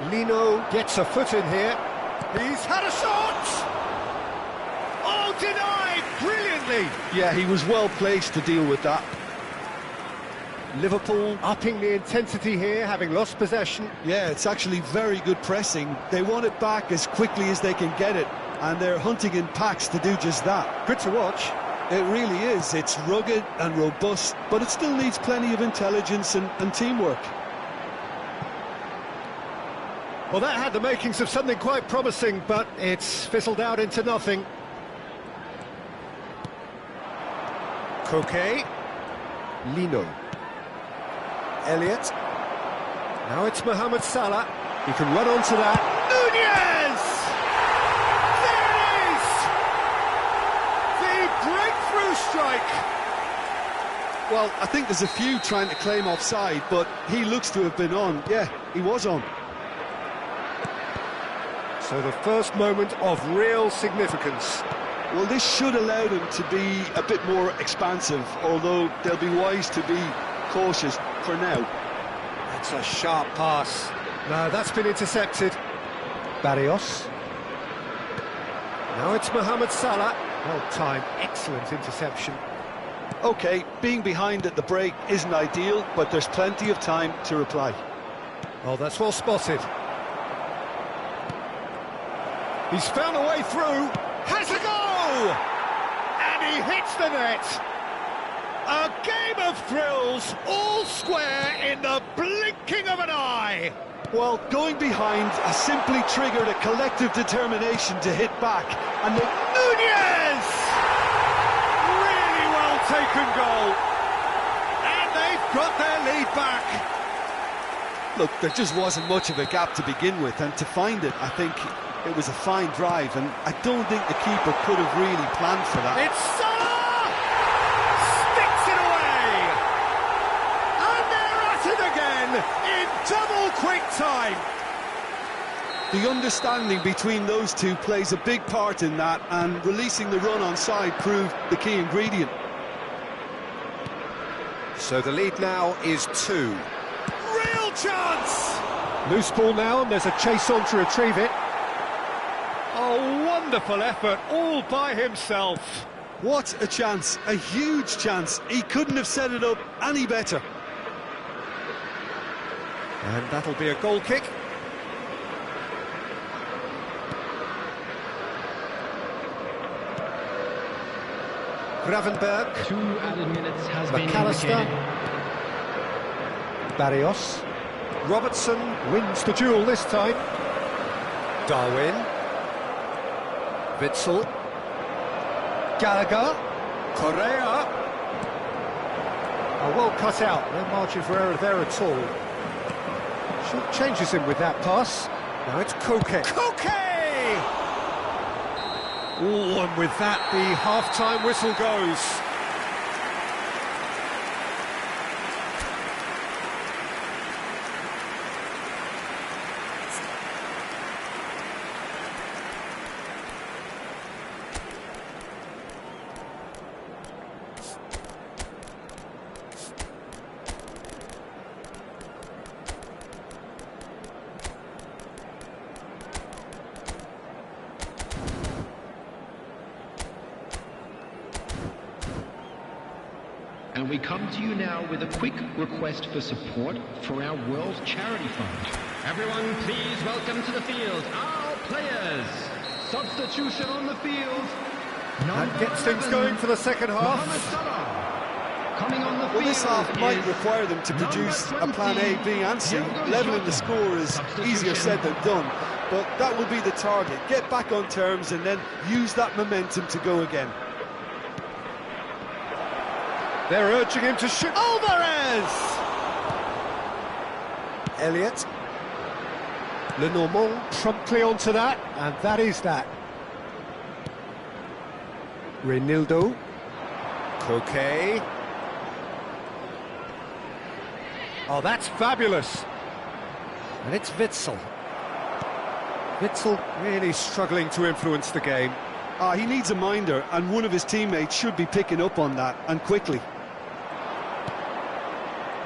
Lino gets a foot in here. He's had a shot! Oh, denied! Brilliantly! Yeah, he was well placed to deal with that. Liverpool upping the intensity here, having lost possession. Yeah, it's actually very good pressing. They want it back as quickly as they can get it, and they're hunting in packs to do just that. Good to watch. It really is. It's rugged and robust, but it still needs plenty of intelligence and teamwork. Well, that had the makings of something quite promising, but it's fizzled out into nothing. Koke. Lino. Elliott. Now it's Mohamed Salah. He can run onto that. Nunez! There it is! The breakthrough strike! Well, I think there's a few trying to claim offside, but he looks to have been on. Yeah, he was on. So the first moment of real significance. Well, this should allow them to be a bit more expansive, although they'll be wise to be cautious for now. That's a sharp pass. No, that's been intercepted. Barrios. Now it's Mohamed Salah. Well timed, excellent interception. OK, being behind at the break isn't ideal, but there's plenty of time to reply. Oh, that's well spotted. He's found a way through. Has a goal! And he hits the net. A game of thrills, all square in the blinking of an eye. Well, going behind has simply triggered a collective determination to hit back. And the Nunez! Really well taken goal. And they've got their lead back. Look, there just wasn't much of a gap to begin with, and to find it, I think it was a fine drive, and I don't think the keeper could have really planned for that. It's Salah! Sticks it away! And they're at it again in double quick time. The understanding between those two plays a big part in that, and releasing the run onside proved the key ingredient. So the lead now is 2. Real chance! Loose ball now, and there's a chase on to retrieve it. A wonderful effort, all by himself. What a chance, a huge chance. He couldn't have set it up any better. And that'll be a goal kick. Gravenberg. 2 added minutes has been McAllister. indicated. Barrios. Robertson wins the duel this time. Darwin. Witzel. Gallagher. Correa. Oh, well cut out, no margin for error there at all. Short changes him with that pass. Now it's Koke. Koke! Oh, and with that, the half-time whistle goes. And we come to you now with a quick request for support for our World Charity Fund. Everyone, please welcome to the field our players. Substitution on the field. That gets things going for the second half. Coming on the field. Well, this half might require them to produce a plan A, B and C. Leveling the score is easier said than done, but that will be the target. Get back on terms and then use that momentum to go again. They're urging him to shoot. Alvarez! Elliott. Lenormand promptly onto that, and that is that. Reinildo. Koke. Oh, that's fabulous. And it's Witzel. Witzel really struggling to influence the game. He needs a minder, and one of his teammates should be picking up on that, and quickly.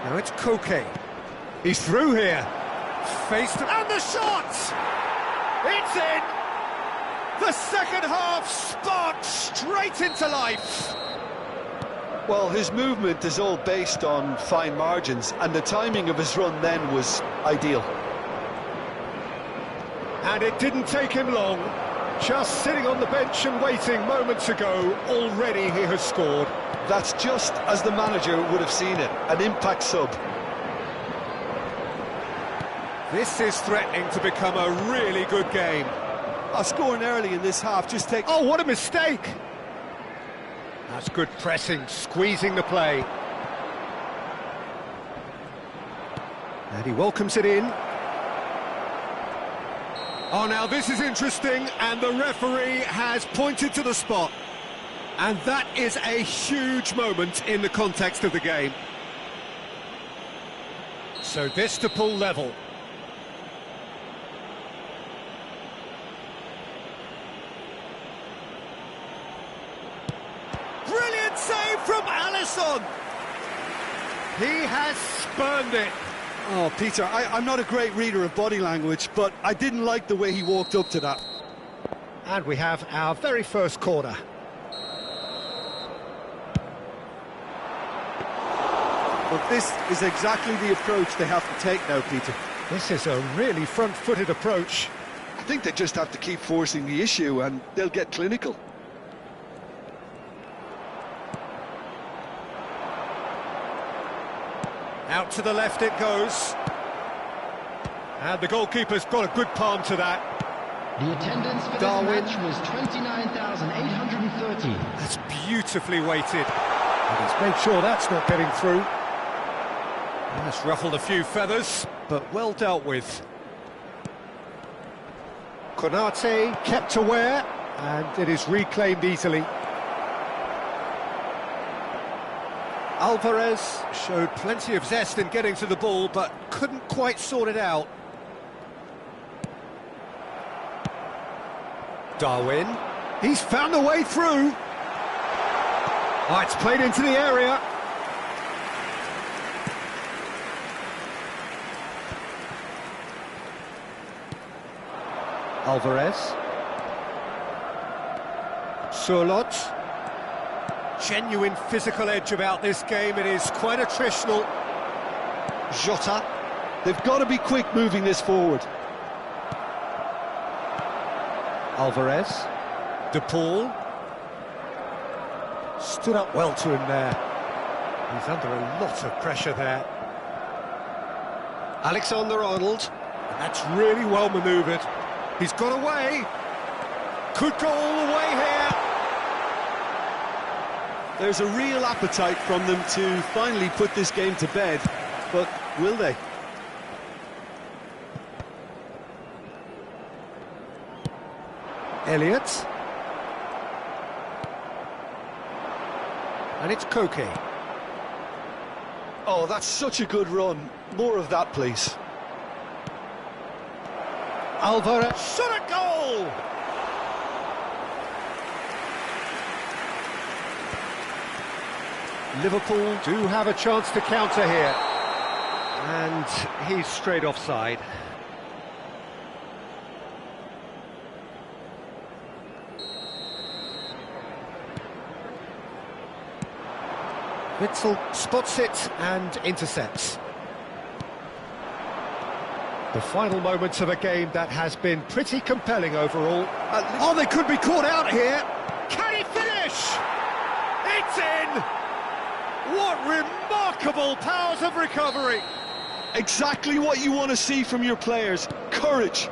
Now it's Koke. He's through here. Faced and the shot! It's in! The second half sparked straight into life. Well, his movement is all based on fine margins, and the timing of his run then was ideal. And it didn't take him long. Just sitting on the bench and waiting moments ago, already he has scored. That's just as the manager would have seen it, an impact sub. This is threatening to become a really good game. Scoring early in this half just take... Oh, what a mistake! That's good pressing, squeezing the play. And he welcomes it in. Oh, now this is interesting, and the referee has pointed to the spot. And that is a huge moment in the context of the game. So this to pull level. Brilliant save from Alisson. He has spurned it. Oh, Peter, I'm not a great reader of body language, but I didn't like the way he walked up to that. And we have our very first corner. But this is exactly the approach they have to take now, Peter. This is a really front-footed approach. I think they just have to keep forcing the issue and they'll get clinical. Out to the left it goes. And the goalkeeper's got a good palm to that. The attendance for Darwin. this match was 29,830. That's beautifully weighted. And he's made sure that's not getting through. That's ruffled a few feathers, but well dealt with. Konate kept aware, and it is reclaimed easily. Alvarez showed plenty of zest in getting to the ball, but couldn't quite sort it out. Darwin, he's found a way through. Oh, it's played into the area. Alvarez. Surlot. Genuine physical edge about this game. It is quite attritional. Jota. They've got to be quick moving this forward. Alvarez. De Paul. Stood up well to him there. He's under a lot of pressure there. Alexander-Arnold. That's really well manoeuvred. He's got away. Could go all the way here. There's a real appetite from them to finally put this game to bed, but will they? Elliott. And it's Koke. Oh, that's such a good run. More of that, please. Alvarez. Shot a goal! Liverpool do have a chance to counter here. And he's straight offside. Witzel spots it and intercepts. The final moments of a game that has been pretty compelling overall. Oh, they could be caught out here. Can he finish? It's in! What remarkable powers of recovery! Exactly what you want to see from your players. Courage.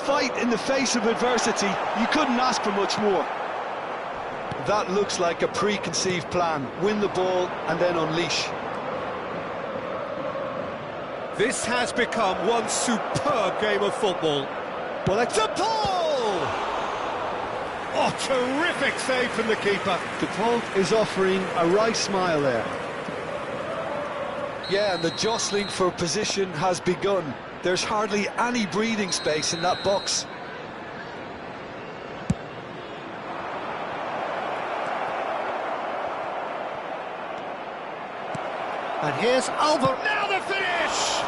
Fight in the face of adversity. You couldn't ask for much more. That looks like a preconceived plan. Win the ball and then unleash. This has become one superb game of football. Well, it's De Paul! Oh, terrific save from the keeper. De Paul is offering a right smile there. Yeah, and the jostling for position has begun. There's hardly any breathing space in that box. And here's Alvarez. Now the finish!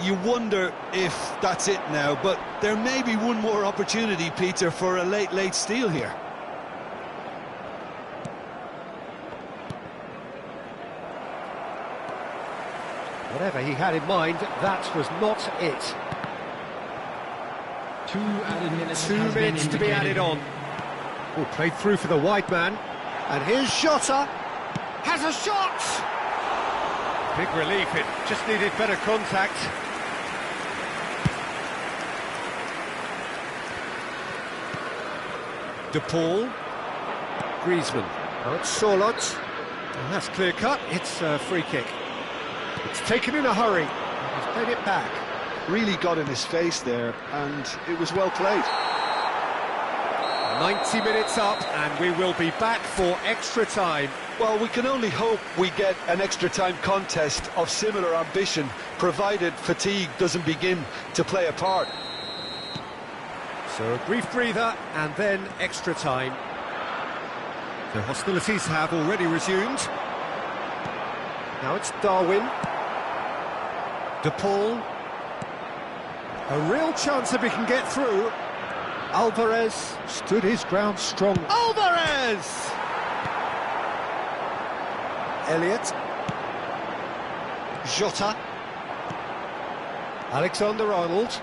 You wonder if that's it now, but there may be one more opportunity, Peter, for a late steal here. Whatever he had in mind, that was not it. 2 added minutes. 2 minutes to be added on. Oh, played through for the wide man. And here's Jota. Has a shot! Big relief, it just needed better contact. De Paul. Griezmann. Now it's Surlot. And that's clear cut, it's a free kick. It's taken in a hurry. He's played it back. Really got in his face there, and it was well played. 90 minutes up, and we will be back for extra time. Well, we can only hope we get an extra time contest of similar ambition, provided fatigue doesn't begin to play a part. So a brief breather, and then extra time. The hostilities have already resumed. Now it's Darwin. De Paul. A real chance if he can get through. Alvarez stood his ground strong. Alvarez! Elliott. Jota. Alexander-Arnold.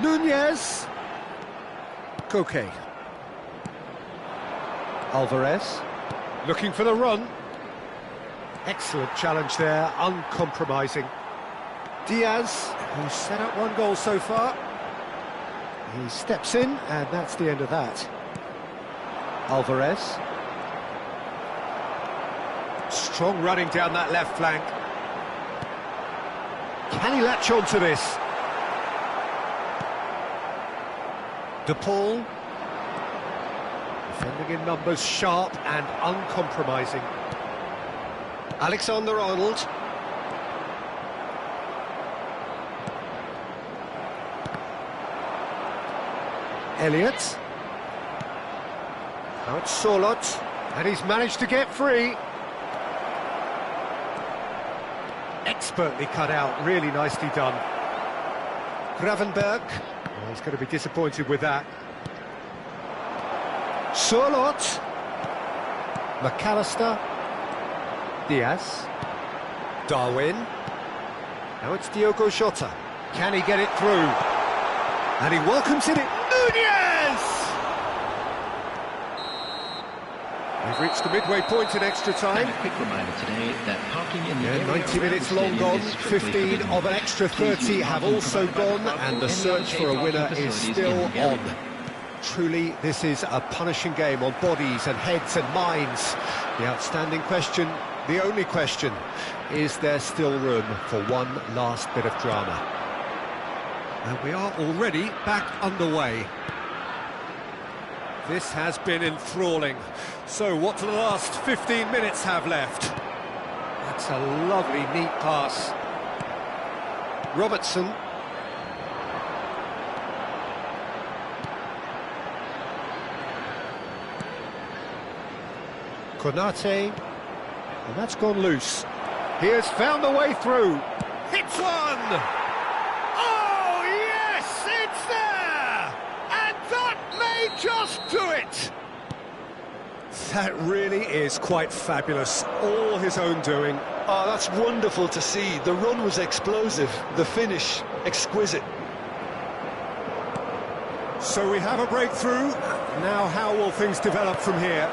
Nunez. Koke. Alvarez. Looking for the run. Excellent challenge there, uncompromising. Diaz, who's set up one goal so far. He steps in, and that's the end of that. Alvarez. Strong running down that left flank. Can he latch on to this? De Paul. Defending in numbers, sharp and uncompromising. Alexander-Arnold. Elliott. Now it's Sorloth, and he's managed to get free. Expertly cut out, really nicely done. Gravenberg, oh, he's going to be disappointed with that. Sorloth. McAllister. Diaz. Darwin. Now it's Diogo Jota. Can he get it through? And he welcomes it in. Nunez! We've reached the midway point in extra time. And a quick reminder today that parking in the area 90 minutes long gone, 15 of an extra 30 have also gone, and the search for a winner is still on. Truly, this is a punishing game on bodies and heads and minds. The outstanding question, the only question, is there still room for one last bit of drama? And we are already back underway. This has been enthralling. So what do the last 15 minutes have left? That's a lovely, neat pass. Robertson. Konate. And that's gone loose. He has found the way through. Hits one! Oh, yes! It's there! And that may just do it! That really is quite fabulous. All his own doing. Oh, that's wonderful to see. The run was explosive, the finish exquisite. So we have a breakthrough. Now how will things develop from here?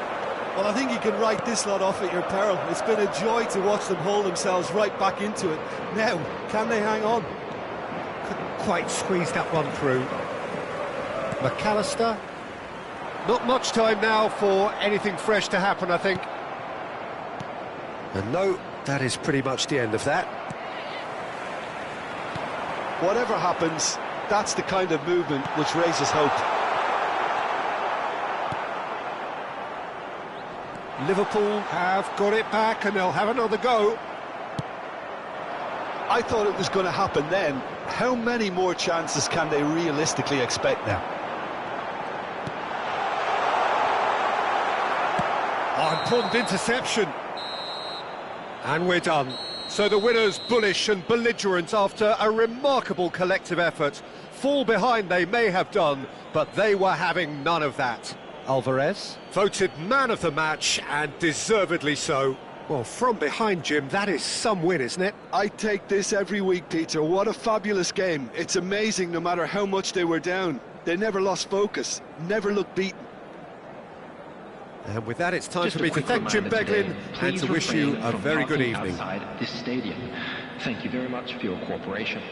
Well, I think you can write this lot off at your peril. It's been a joy to watch them hold themselves right back into it. Now, can they hang on? Couldn't quite squeeze that one through. McAllister. Not much time now for anything fresh to happen, I think. And no, that is pretty much the end of that. Whatever happens, that's the kind of movement which raises hope. Liverpool have got it back and they'll have another go. I thought it was going to happen then. How many more chances can they realistically expect now? Oh, important interception. And we're done. So the winners, bullish and belligerent after a remarkable collective effort. Fall behind they may have done, but they were having none of that. Alvarez, voted man of the match, and deservedly so. Well, from behind, Jim, that is some win, isn't it? I take this every week, Peter. What a fabulous game. It's amazing no matter how much they were down. They never lost focus, never looked beaten. And with that, it's time for me to thank Jim Beglin and to wish you a very good evening. Outside this stadium. Thank you very much for your cooperation.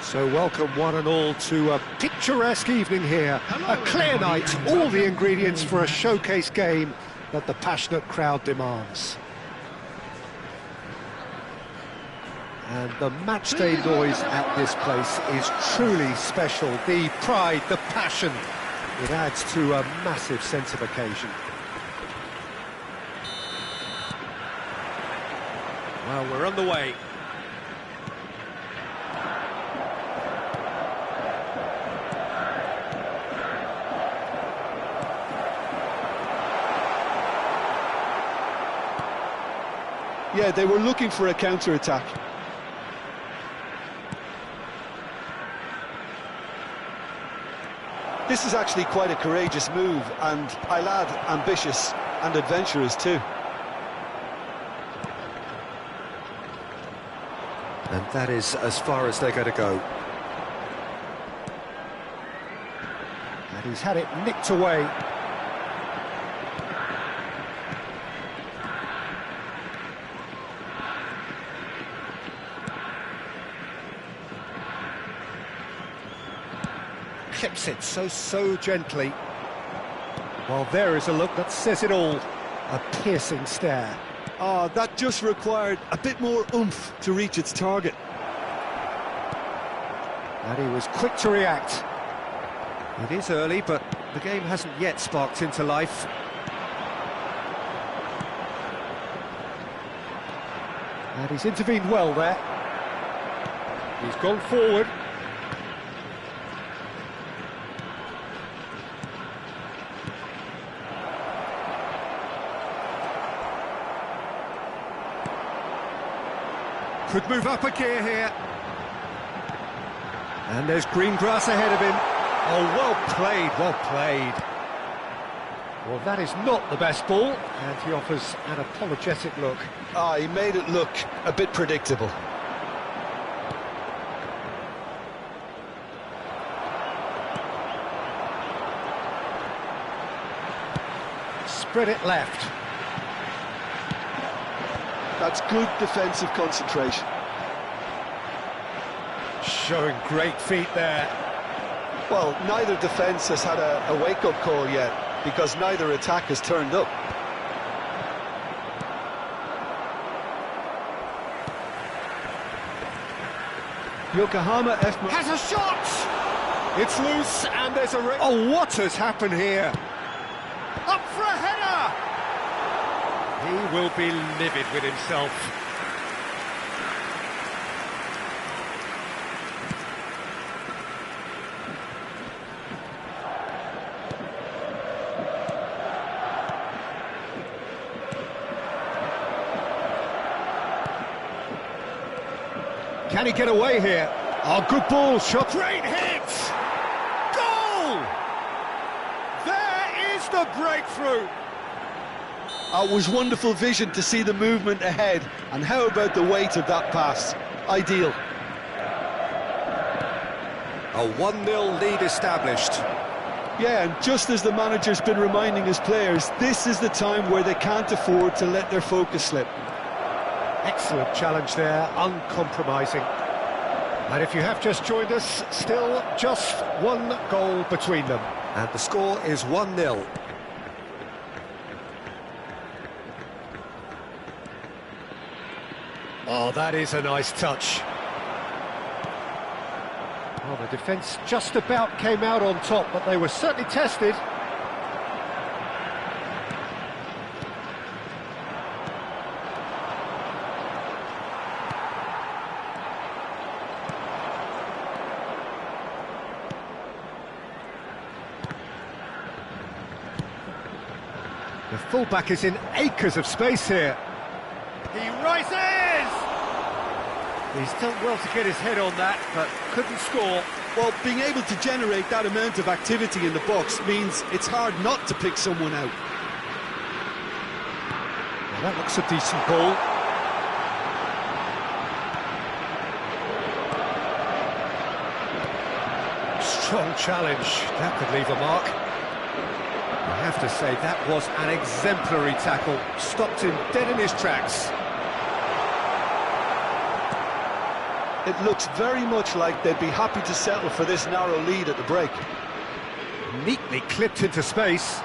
So welcome one and all to a picturesque evening here. A clear night, all the ingredients for a showcase game that the passionate crowd demands. And the matchday noise at this place is truly special. The pride, the passion, it adds to a massive sense of occasion. Well, we're on the way. Yeah, they were looking for a counter-attack. This is actually quite a courageous move, and I'll add ambitious and adventurous too. And that is as far as they're going to go. And he's had it nicked away. Clips it so gently. Well, there is a look that says it all. A piercing stare. Ah, that just required a bit more oomph to reach its target. And he was quick to react. It is early, but the game hasn't yet sparked into life. And he's intervened well there. He's gone forward. Could move up a gear here. And there's green grass ahead of him. Oh, well played, well played. Well, that is not the best ball, and he offers an apologetic look. Ah, he made it look a bit predictable. Spread it left. That's good defensive concentration. Showing great feet there. Well, neither defence has had a wake-up call yet, because neither attack has turned up. Yokohama F has a shot! It's loose, and there's a... Oh, what has happened here? Up for a header! He will be livid with himself. Can he get away here? Oh, good ball, shot. Great hit! Goal! There is the breakthrough! It was wonderful vision to see the movement ahead, and how about the weight of that pass? Ideal. A 1-0 lead established. Yeah, and just as the manager's been reminding his players, this is the time where they can't afford to let their focus slip. Excellent challenge there, uncompromising. And if you have just joined us, still just one goal between them. And the score is 1-0. Oh, that is a nice touch. Well, the defence just about came out on top, but they were certainly tested. The fullback is in acres of space here. He rises! He's done well to get his head on that, but couldn't score. Well, being able to generate that amount of activity in the box means it's hard not to pick someone out. Well, that looks a decent ball. Strong challenge. That could leave a mark. I have to say, that was an exemplary tackle. Stopped him dead in his tracks. It looks very much like they'd be happy to settle for this narrow lead at the break. Neatly clipped into space.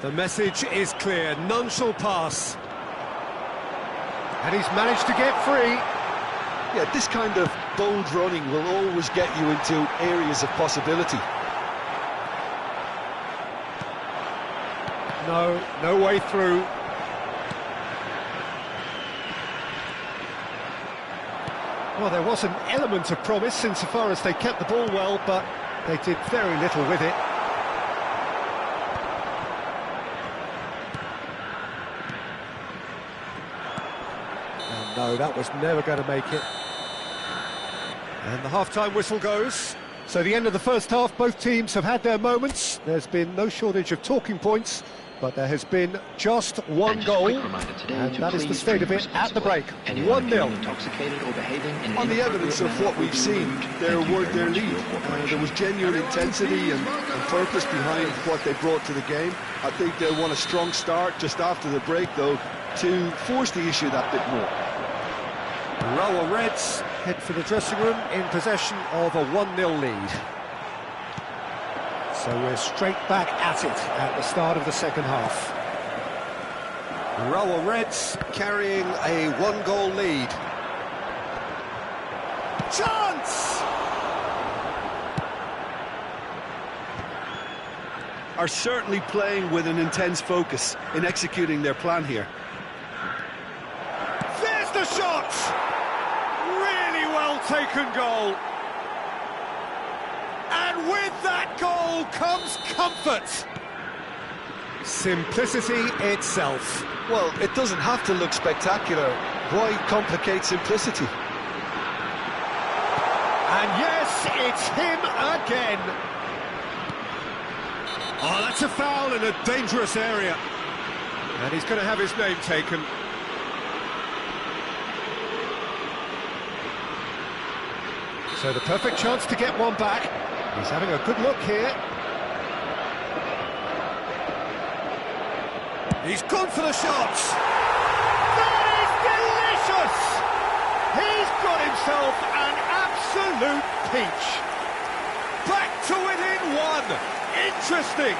The message is clear, none shall pass. And he's managed to get free. Yeah, this kind of bold running will always get you into areas of possibility. No way through. Well, there was an element of promise insofar as they kept the ball well, but they did very little with it. And no, that was never going to make it. And the half-time whistle goes. So the end of the first half, both teams have had their moments. There's been no shortage of talking points, but there has been just one goal, and that is the state of it at the break. 1-0. On the evidence of what we've seen, there were their lead. There was genuine intensity and purpose behind what they brought to the game. I think they'll want a strong start just after the break, though, to force the issue that bit more. Rawa Reds head for the dressing room in possession of a 1-0 lead. So we're straight back at it at the start of the second half. Rawa Reds carrying a 1-goal lead. Chance! Are certainly playing with an intense focus in executing their plan here. There's the shot! Really well taken goal. And with that goal comes comfort. Simplicity itself. Well, it doesn't have to look spectacular. Why complicate simplicity? And yes, it's him again. Oh, that's a foul in a dangerous area. And he's going to have his name taken. So the perfect chance to get one back. He's having a good look here. He's gone for the shots. That is delicious! He's got himself an absolute peach. Back to within one. Interesting.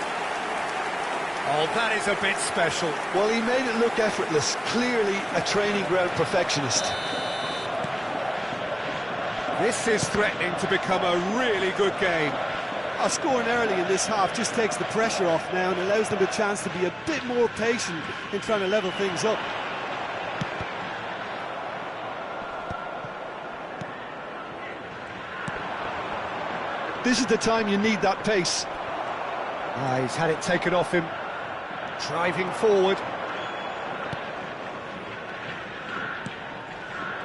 Oh, that is a bit special. Well, he made it look effortless. Clearly a training ground perfectionist. This is threatening to become a really good game. Scoring early in this half just takes the pressure off now and allows them a chance to be a bit more patient in trying to level things up. This is the time you need that pace. He's had it taken off him. Driving forward.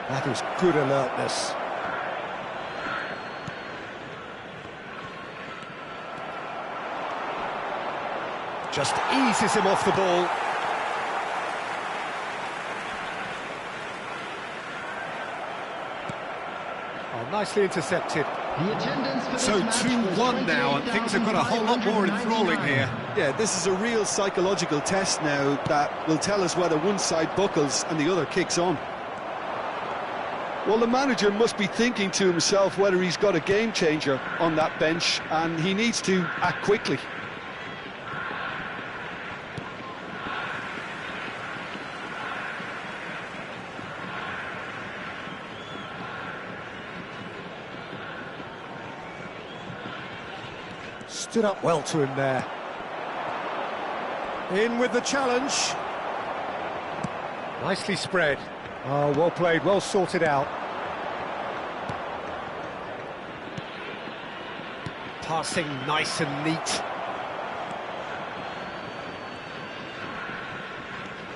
That is good alertness. Just eases him off the ball. Oh, nicely intercepted. So 2-1 now, and things have got a whole lot more enthralling here. Yeah, this is a real psychological test now that will tell us whether one side buckles and the other kicks on. Well, the manager must be thinking to himself whether he's got a game changer on that bench, and he needs to act quickly. Stood up well to him there. In with the challenge. Nicely spread. Oh, well played, well sorted out. Passing nice and neat.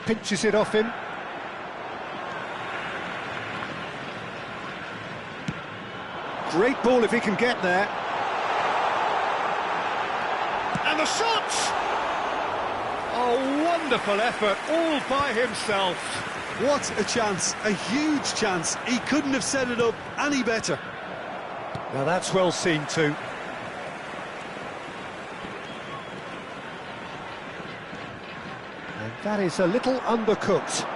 Pinches it off him. Great ball if he can get there. And the shot! Oh, wonderful effort, all by himself. What a chance, a huge chance. He couldn't have set it up any better. Now that's well seen too. And That is a little undercooked.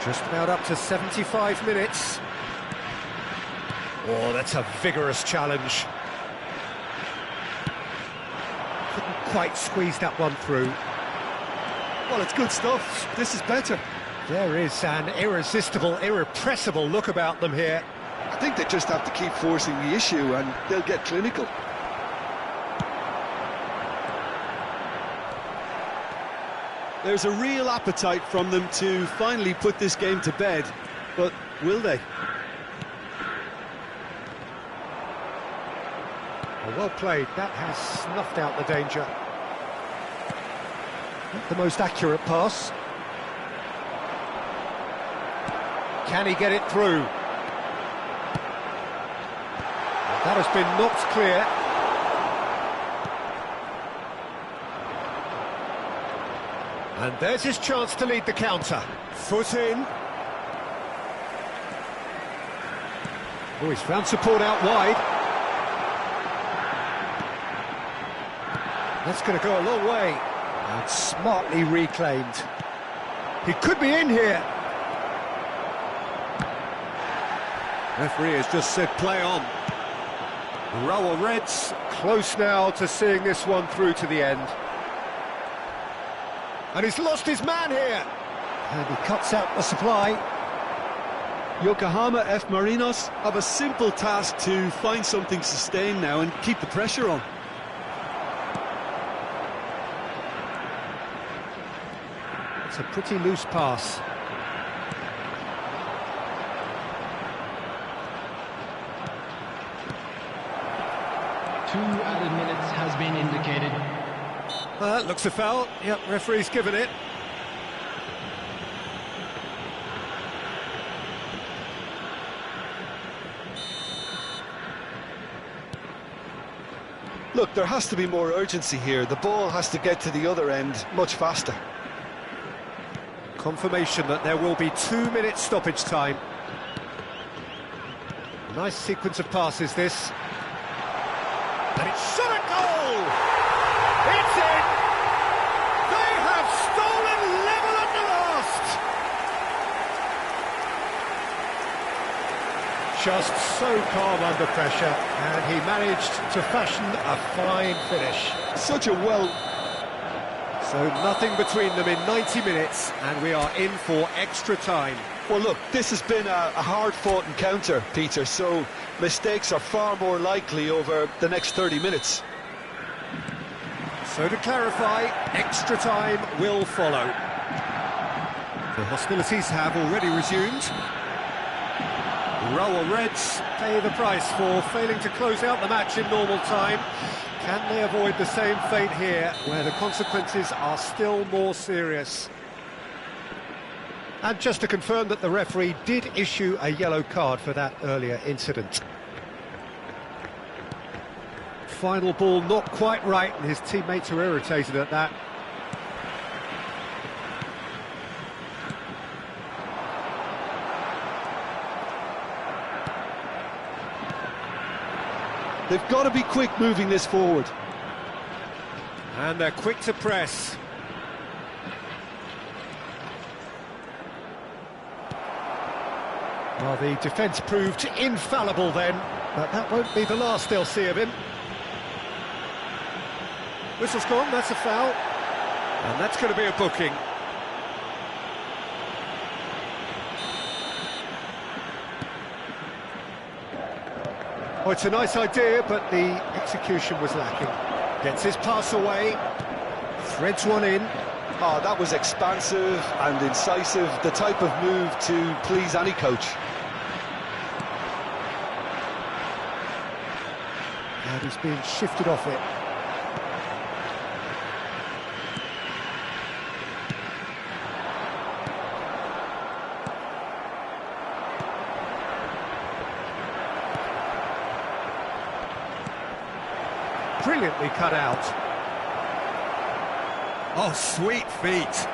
Just about up to 75 minutes. Oh, that's a vigorous challenge. Couldn't quite squeeze that one through. Well, it's good stuff. This is better. There is an irresistible, irrepressible look about them here. I think they just have to keep forcing the issue and they'll get clinical. There's a real appetite from them to finally put this game to bed, but will they? Well played, that has snuffed out the danger. Not the most accurate pass. Can he get it through? That has been knocked clear. And there's his chance to lead the counter. Foot in. Oh, he's found support out wide. That's going to go a long way. And smartly reclaimed. He could be in here. Referee has just said play on. The Rawa Reds close now to seeing this one through to the end. And he's lost his man here. And he cuts out the supply. Yokohama F. Marinos have a simple task to find something sustained now and keep the pressure on. It's a pretty loose pass. Two added minutes has been indicated. That looks a foul. Yep, referee's given it. Look, there has to be more urgency here. The ball has to get to the other end much faster. Confirmation that there will be 2 minutes stoppage time. Nice sequence of passes, this. And it's shot at goal! It's in! They have stolen level at the last! Just so calm under pressure, and he managed to fashion a fine finish. Such a well... So nothing between them in 90 minutes, and we are in for extra time. Well, look, this has been a hard-fought encounter, Peter, so mistakes are far more likely over the next 30 minutes. So to clarify, extra time will follow. The hostilities have already resumed. Rawa Reds pay the price for failing to close out the match in normal time. Can they avoid the same fate here, where the consequences are still more serious? And just to confirm that the referee did issue a yellow card for that earlier incident. Final ball not quite right, and his teammates are irritated at that. They've got to be quick moving this forward. And they're quick to press. Well, the defence proved infallible then, but that won't be the last they'll see of him. Whistle's gone, that's a foul. And that's going to be a booking. Oh, it's a nice idea, but the execution was lacking. Gets his pass away, threads one in. Oh, that was expansive and incisive, the type of move to please any coach. And he's being shifted off it. Brilliantly cut out. Oh, sweet feet.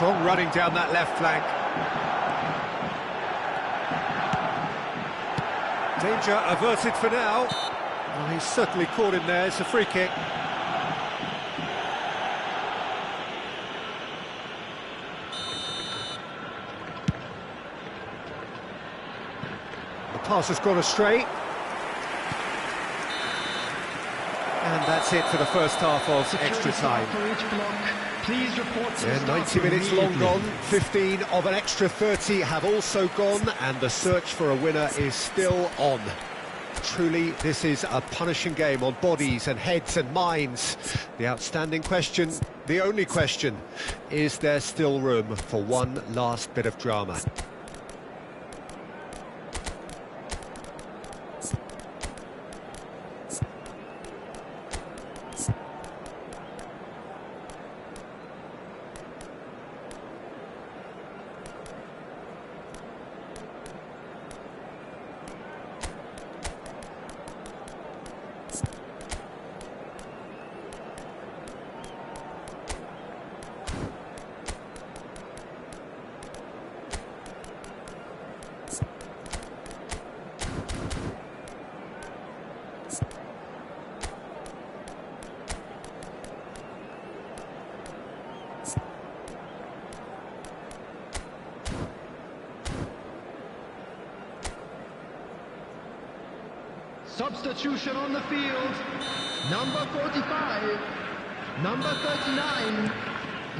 Strong running down that left flank. Danger averted for now. Well, he's certainly caught him there. It's a free kick. The pass has gone astray. And that's it for the first half of extra time. Please report to Yeah, 90 minutes long gone, 15 of an extra 30 have also gone, and the search for a winner is still on. Truly, this is a punishing game on bodies and heads and minds. The outstanding question, the only question, is there still room for one last bit of drama? Substitution on the field. Number 45, number 39,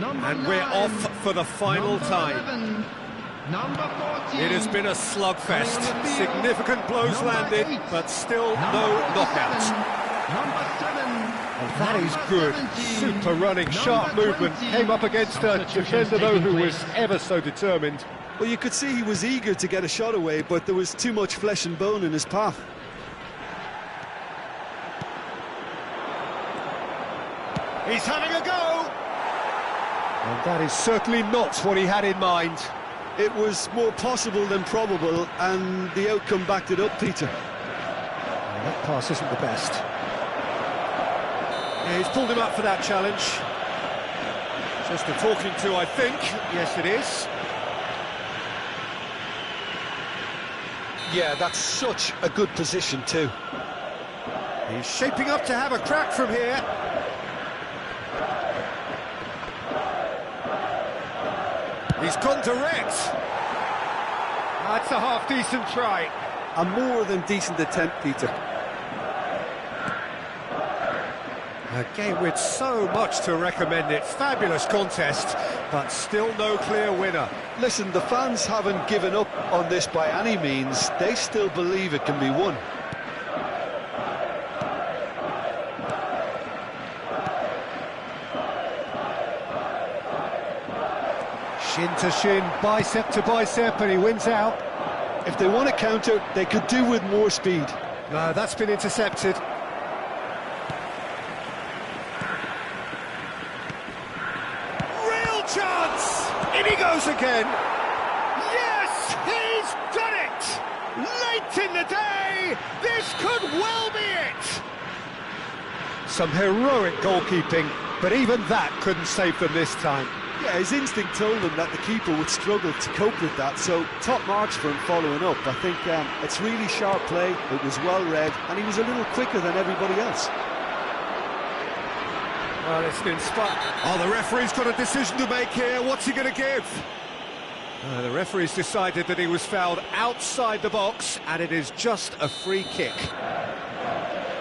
number And 9, we're off for the final number time. 11, number 14. It has been a slugfest. Coming on the field, Significant blows number landed, 8, but still number no 47, knockouts. Number 7. And that is number good. 17, Super running, sharp number movement. 20. Came up against a defender, though, who was ever so determined. Well, you could see he was eager to get a shot away, but there was too much flesh and bone in his path. He's having a go! And that is certainly not what he had in mind. It was more possible than probable, and the outcome backed it up, Peter. Well, that pass isn't the best. Yeah, he's pulled him up for that challenge. Just a talking to, I think. Yes, it is. Yeah, that's such a good position too. He's shaping up to have a crack from here. He's gone direct. That's a half-decent try. A more than decent attempt, Peter. A game with so much to recommend it. Fabulous contest, but still no clear winner. Listen, the fans haven't given up on this by any means. They still believe it can be won. Shin to shin, bicep to bicep, and he wins out. If they want to counter, they could do with more speed. No, that's been intercepted. Real chance! In he goes again. Yes, he's done it! Late in the day, this could well be it! Some heroic goalkeeping, but even that couldn't save them this time. Yeah, his instinct told him that the keeper would struggle to cope with that, so top marks for him following up. I think it's really sharp play, it was well read, and he was a little quicker than everybody else. Well, it's been spot. Oh, the referee's got a decision to make here. What's he going to give? The referee's decided that he was fouled outside the box, and it is just a free kick.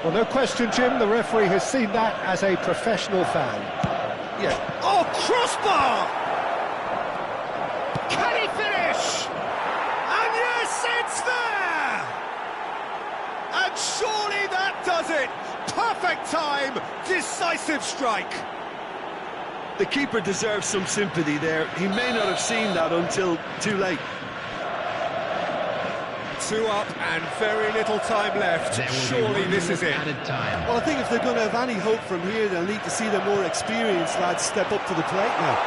Well, no question, Jim, the referee has seen that as a professional foul. Yeah. Oh, crossbar! Can he finish? And yes, it's there! And surely that does it! Perfect time, decisive strike. The keeper deserves some sympathy there. He may not have seen that until too late. 2 up and very little time left. Surely this is it. Well, I think if they're going to have any hope from here, they'll need to see the more experienced lads step up to the plate now.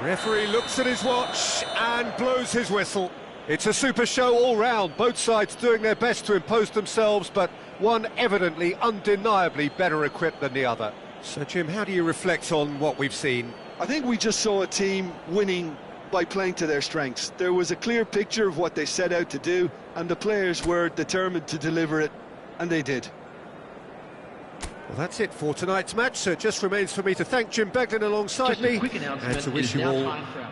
Referee looks at his watch and blows his whistle. It's a super show all round, both sides doing their best to impose themselves, but one evidently, undeniably better equipped than the other. So, Jim, how do you reflect on what we've seen? I think we just saw a team winning by playing to their strengths. There was a clear picture of what they set out to do, and the players were determined to deliver it, and they did. Well, that's it for tonight's match, so it just remains for me to thank Jim Beglin alongside Just a me quick announcement. and to wish It is you now all time for our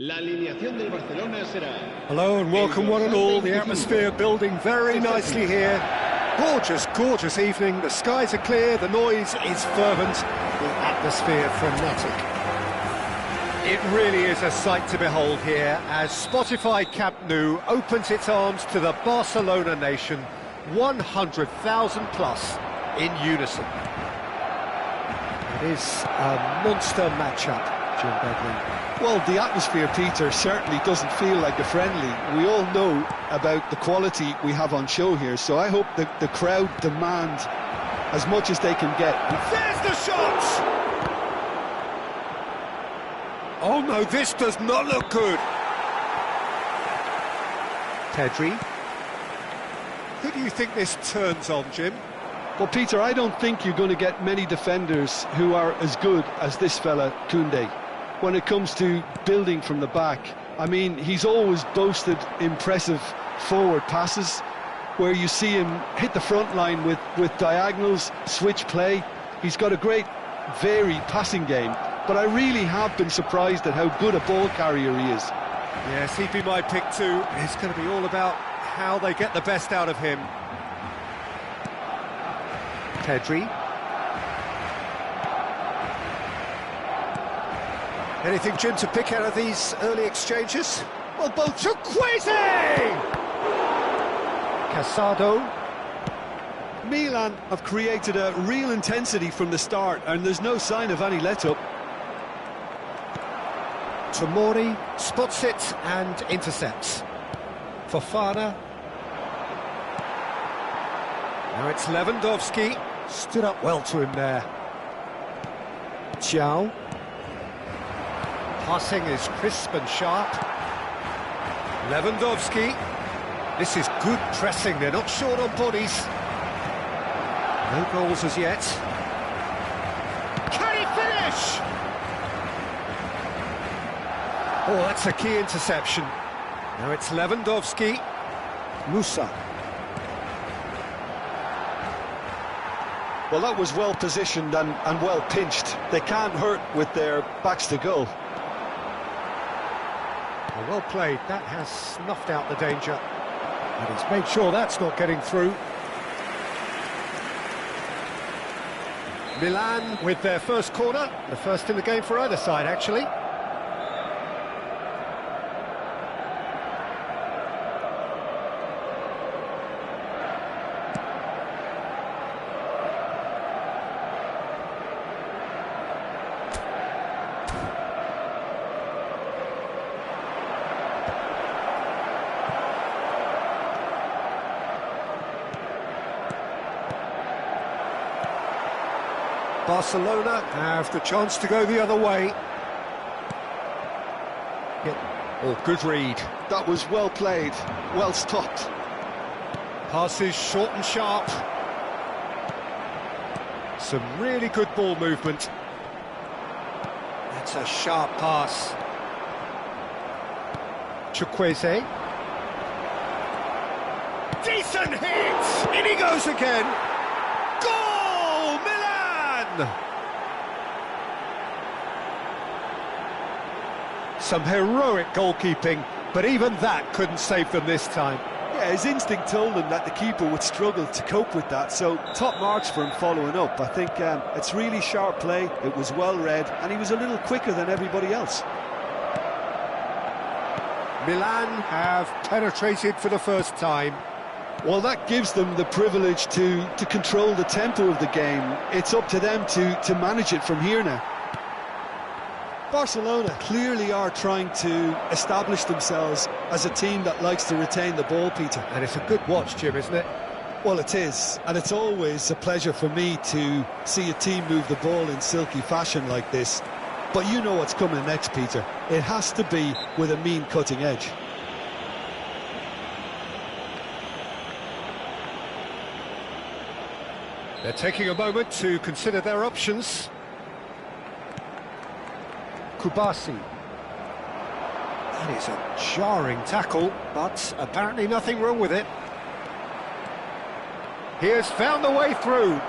La alineación del Barcelona será... Hello and welcome one and all. The atmosphere building very nicely here. Gorgeous, gorgeous evening. The skies are clear, the noise is fervent, the atmosphere frenetic. It really is a sight to behold here as Spotify Camp Nou opens its arms to the Barcelona nation, 100,000 plus in unison. It is a monster matchup, Jim Beglin. Well, the atmosphere, Peter, certainly doesn't feel like a friendly. We all know about the quality we have on show here, so I hope that the crowd demand as much as they can get. There's the shot! Oh no, this does not look good. Pedri. Who do you think this turns on, Jim? Well, Peter, I don't think you're going to get many defenders who are as good as this fella, Koundé. When it comes to building from the back, I mean, he's always boasted impressive forward passes where you see him hit the front line with diagonals, switch play. He's got a great varied passing game, but I really have been surprised at how good a ball carrier he is. Yes, he'd be my pick too. It's going to be all about how they get the best out of him. Pedri. Anything, Jim, to pick out of these early exchanges? Well, both to Kwesi! Casado. Milan have created a real intensity from the start, and there's no sign of any let-up. Tomori spots it and intercepts. Fofana. Now it's Lewandowski. Stood up well to him there. Thiaw. Passing is crisp and sharp. Lewandowski. This is good pressing, they're not short on bodies. No goals as yet. Can he finish? Oh, that's a key interception. Now it's Lewandowski. Musa. Well, that was well positioned and well pinched. They can't hurt with their backs to goal. Well played, that has snuffed out the danger. And he's made sure that's not getting through. Milan with their first corner, the first in the game for either side, actually. Barcelona have the chance to go the other way. Oh, good read. That was well played, well stopped. Passes short and sharp. Some really good ball movement. That's a sharp pass. Chukwueze. Decent hit! In he goes again! Goal! Milan! Some heroic goalkeeping, but even that couldn't save them this time. Yeah, his instinct told him that the keeper would struggle to cope with that, so top marks for him following up. I think it's really sharp play, it was well read, and he was a little quicker than everybody else. Milan have penetrated for the first time. Well, that gives them the privilege to control the tempo of the game. It's up to them to manage it from here now. Barcelona clearly are trying to establish themselves as a team that likes to retain the ball, Peter. And it's a good watch, Jim, isn't it? Well, it is, and it's always a pleasure for me to see a team move the ball in silky fashion like this. But you know what's coming next, Peter. It has to be with a mean cutting edge. They're taking a moment to consider their options. Kubasi. That is a jarring tackle, but apparently nothing wrong with it. He has found the way through.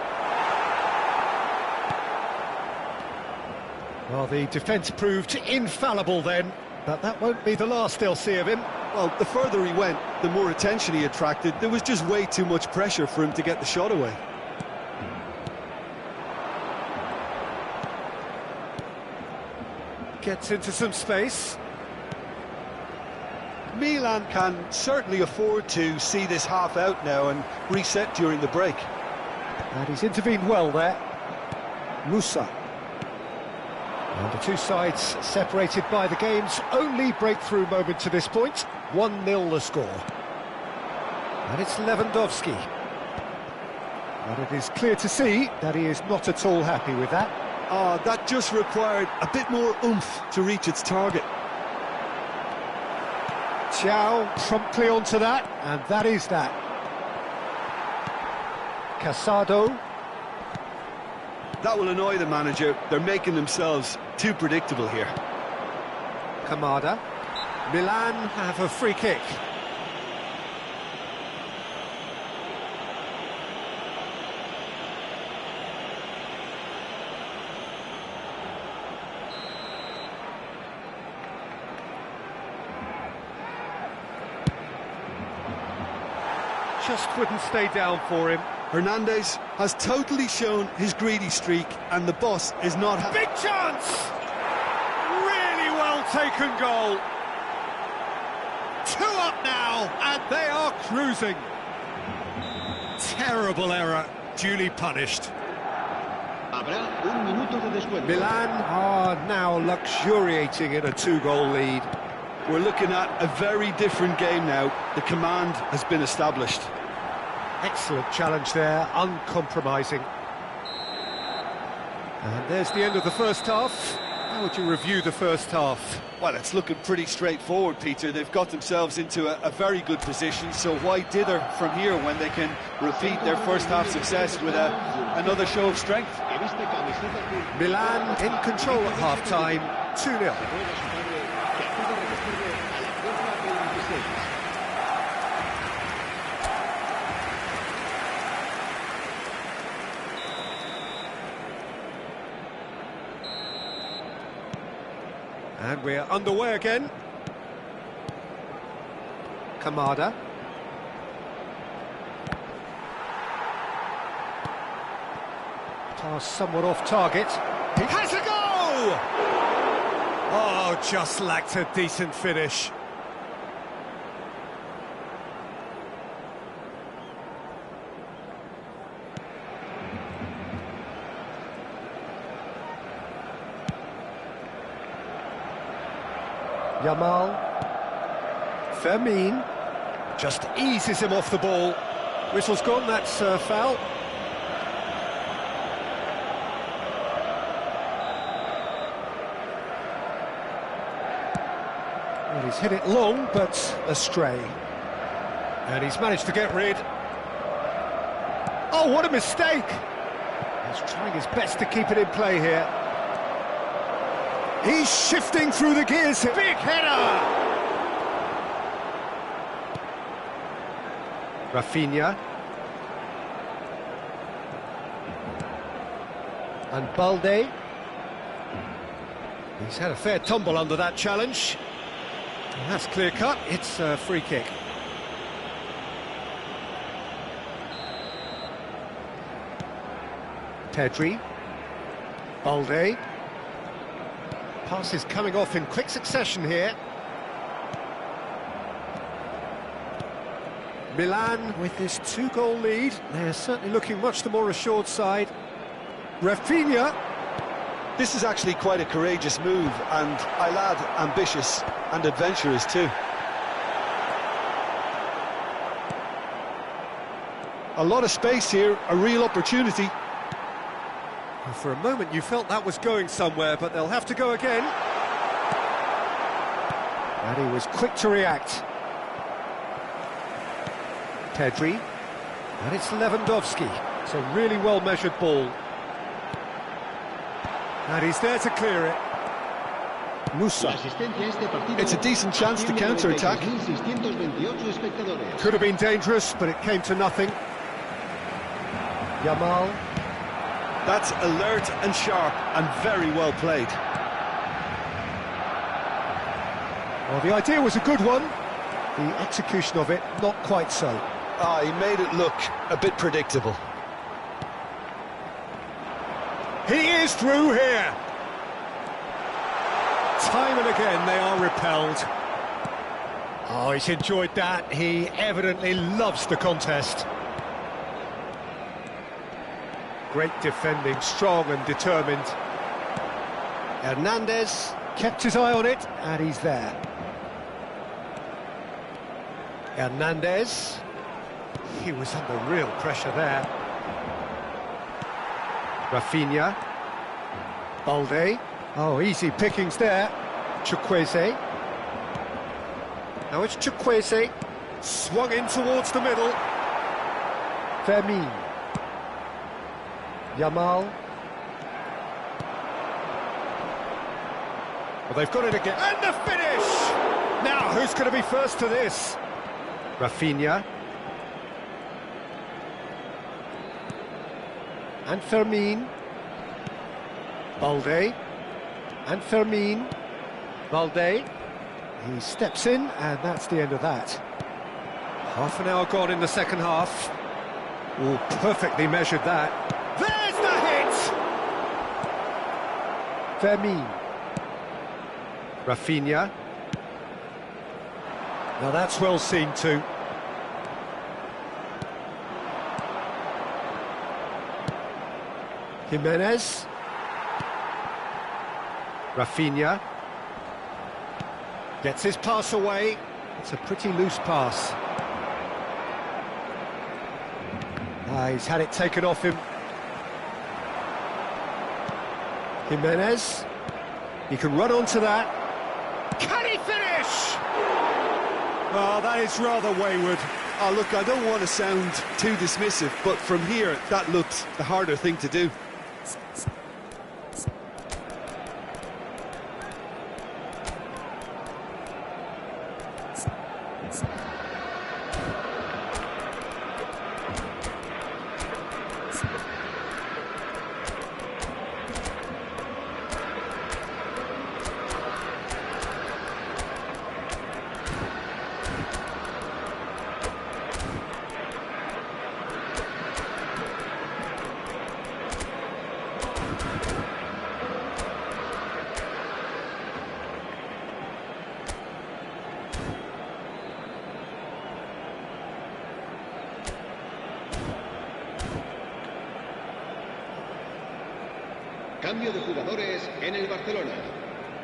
Well, the defence proved infallible then, but that won't be the last they'll see of him. Well, the further he went, the more attention he attracted. There was just way too much pressure for him to get the shot away. Gets into some space. Milan can certainly afford to see this half out now and reset during the break. And he's intervened well there. Musa. And the two sides separated by the game's only breakthrough moment to this point. 1-0 the score. And it's Lewandowski. And it is clear to see that he is not at all happy with that. That just required a bit more oomph to reach its target. Thiaw promptly onto that, and that is that. Casado. That will annoy the manager. They're making themselves too predictable here. Kamada. Milan have a free kick. Just wouldn't stay down for him. Hernandez has totally shown his greedy streak, and the boss is not... Big chance! Really well taken goal. 2 up now, and they are cruising. Terrible error, duly punished. Milan are now luxuriating in a 2-goal lead. We're looking at a very different game now. The command has been established. Excellent challenge there, uncompromising. And there's the end of the first half. How would you review the first half? Well, it's looking pretty straightforward, Peter. They've got themselves into a very good position, so why dither from here when they can repeat their first half success with another show of strength? Milan in control at half-time, 2-0. And we're underway again. Kamada. Pass somewhat off target. He has a goal! Oh, just lacked a decent finish. Yamal. Fermin. Just eases him off the ball. Whistle's gone, that's foul. Well, he's hit it long, but astray. And he's managed to get rid. Oh, what a mistake! He's trying his best to keep it in play here. He's shifting through the gears. Big header! Rafinha. And Balde. He's had a fair tumble under that challenge. And that's clear cut. It's a free kick. Pedri. Balde. Passes coming off in quick succession here. Milan with this 2-goal lead. They're certainly looking much the more assured side. Rafinha. This is actually quite a courageous move, and I lad ambitious and adventurous too. A lot of space here, a real opportunity. Well, for a moment you felt that was going somewhere, but they'll have to go again. And he was quick to react. Pedri. And it's Lewandowski. It's a really well-measured ball. And he's there to clear it. Musa. It's a decent chance to counter-attack. Could have been dangerous, but it came to nothing. Yamal. That's alert and sharp and very well played. Well, the idea was a good one. The execution of it, not quite so. Ah, he made it look a bit predictable. He is through here. Time and again they are repelled. Oh, he's enjoyed that. He evidently loves the contest. Great defending, strong and determined. Hernandez kept his eye on it, and he's there. Hernandez. He was under real pressure there. Rafinha. Balde. Oh, easy pickings there. Chukwueze. Now it's Chukwueze. Swung in towards the middle. Fermin. Yamal. Well, they've got it again. And the finish! Now, who's going to be first to this? Rafinha. And Fermin. Balde. And Fermin. Balde. He steps in, and that's the end of that. Half an hour gone in the second half. Oh, perfectly measured that. There's the hit! Fermin. Rafinha. Now that's well seen too. Jimenez. Rafinha. Gets his pass away. It's a pretty loose pass. He's had it taken off him. Jimenez. He can run onto that. Can he finish? Oh, that is rather wayward. Oh, look, I don't want to sound too dismissive, but from here, that looked the harder thing to do. Cambio de jugadores en el Barcelona.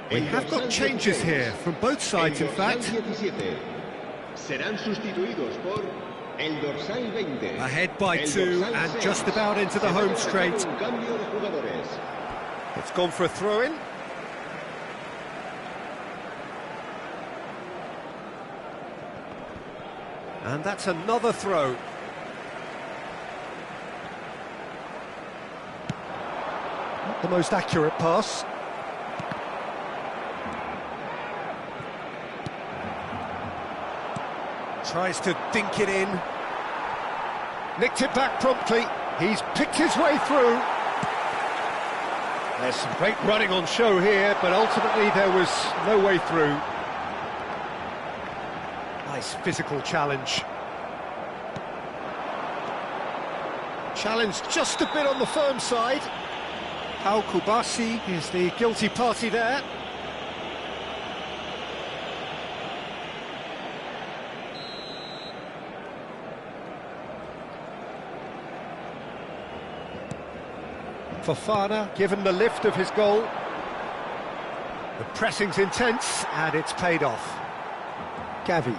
We have got changes here from both sides, in fact. Serán sustituidos por el dorsal 20. Ahead by 2 and just about into the home straight. It's gone for a throw-in. And that's another throw. Not the most accurate pass. Tries to dink it in. Nicked it back promptly. He's picked his way through. There's some great running on show here, but ultimately there was no way through. Nice physical challenge. Challenge just a bit on the firm side. Pau Kubasi is the guilty party there. Fofana given the lift of his goal. The pressing's intense and it's paid off. Gavi.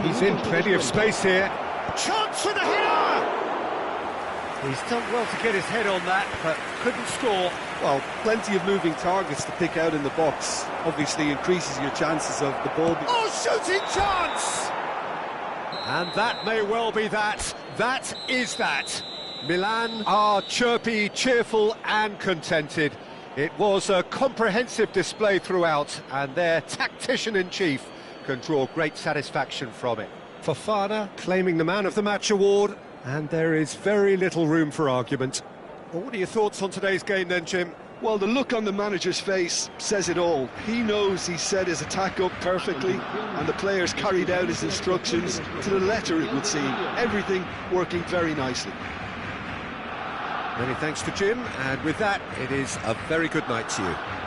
He's in plenty of space here. Chance for the header! He's done well to get his head on that, but couldn't score. Well, plenty of moving targets to pick out in the box. Obviously increases your chances of the ball. Oh, shooting chance! And that may well be that. That is that. Milan are chirpy, cheerful and contented. It was a comprehensive display throughout, and their tactician-in-chief can draw great satisfaction from it. Fofana claiming the Man of the Match award, and there is very little room for argument. Well, what are your thoughts on today's game then, Jim? Well, the look on the manager's face says it all. He knows he set his attack up perfectly, and the players carried out his instructions to the letter, it would seem. Everything working very nicely. Many thanks to Jim, and with that, it is a very good night to you.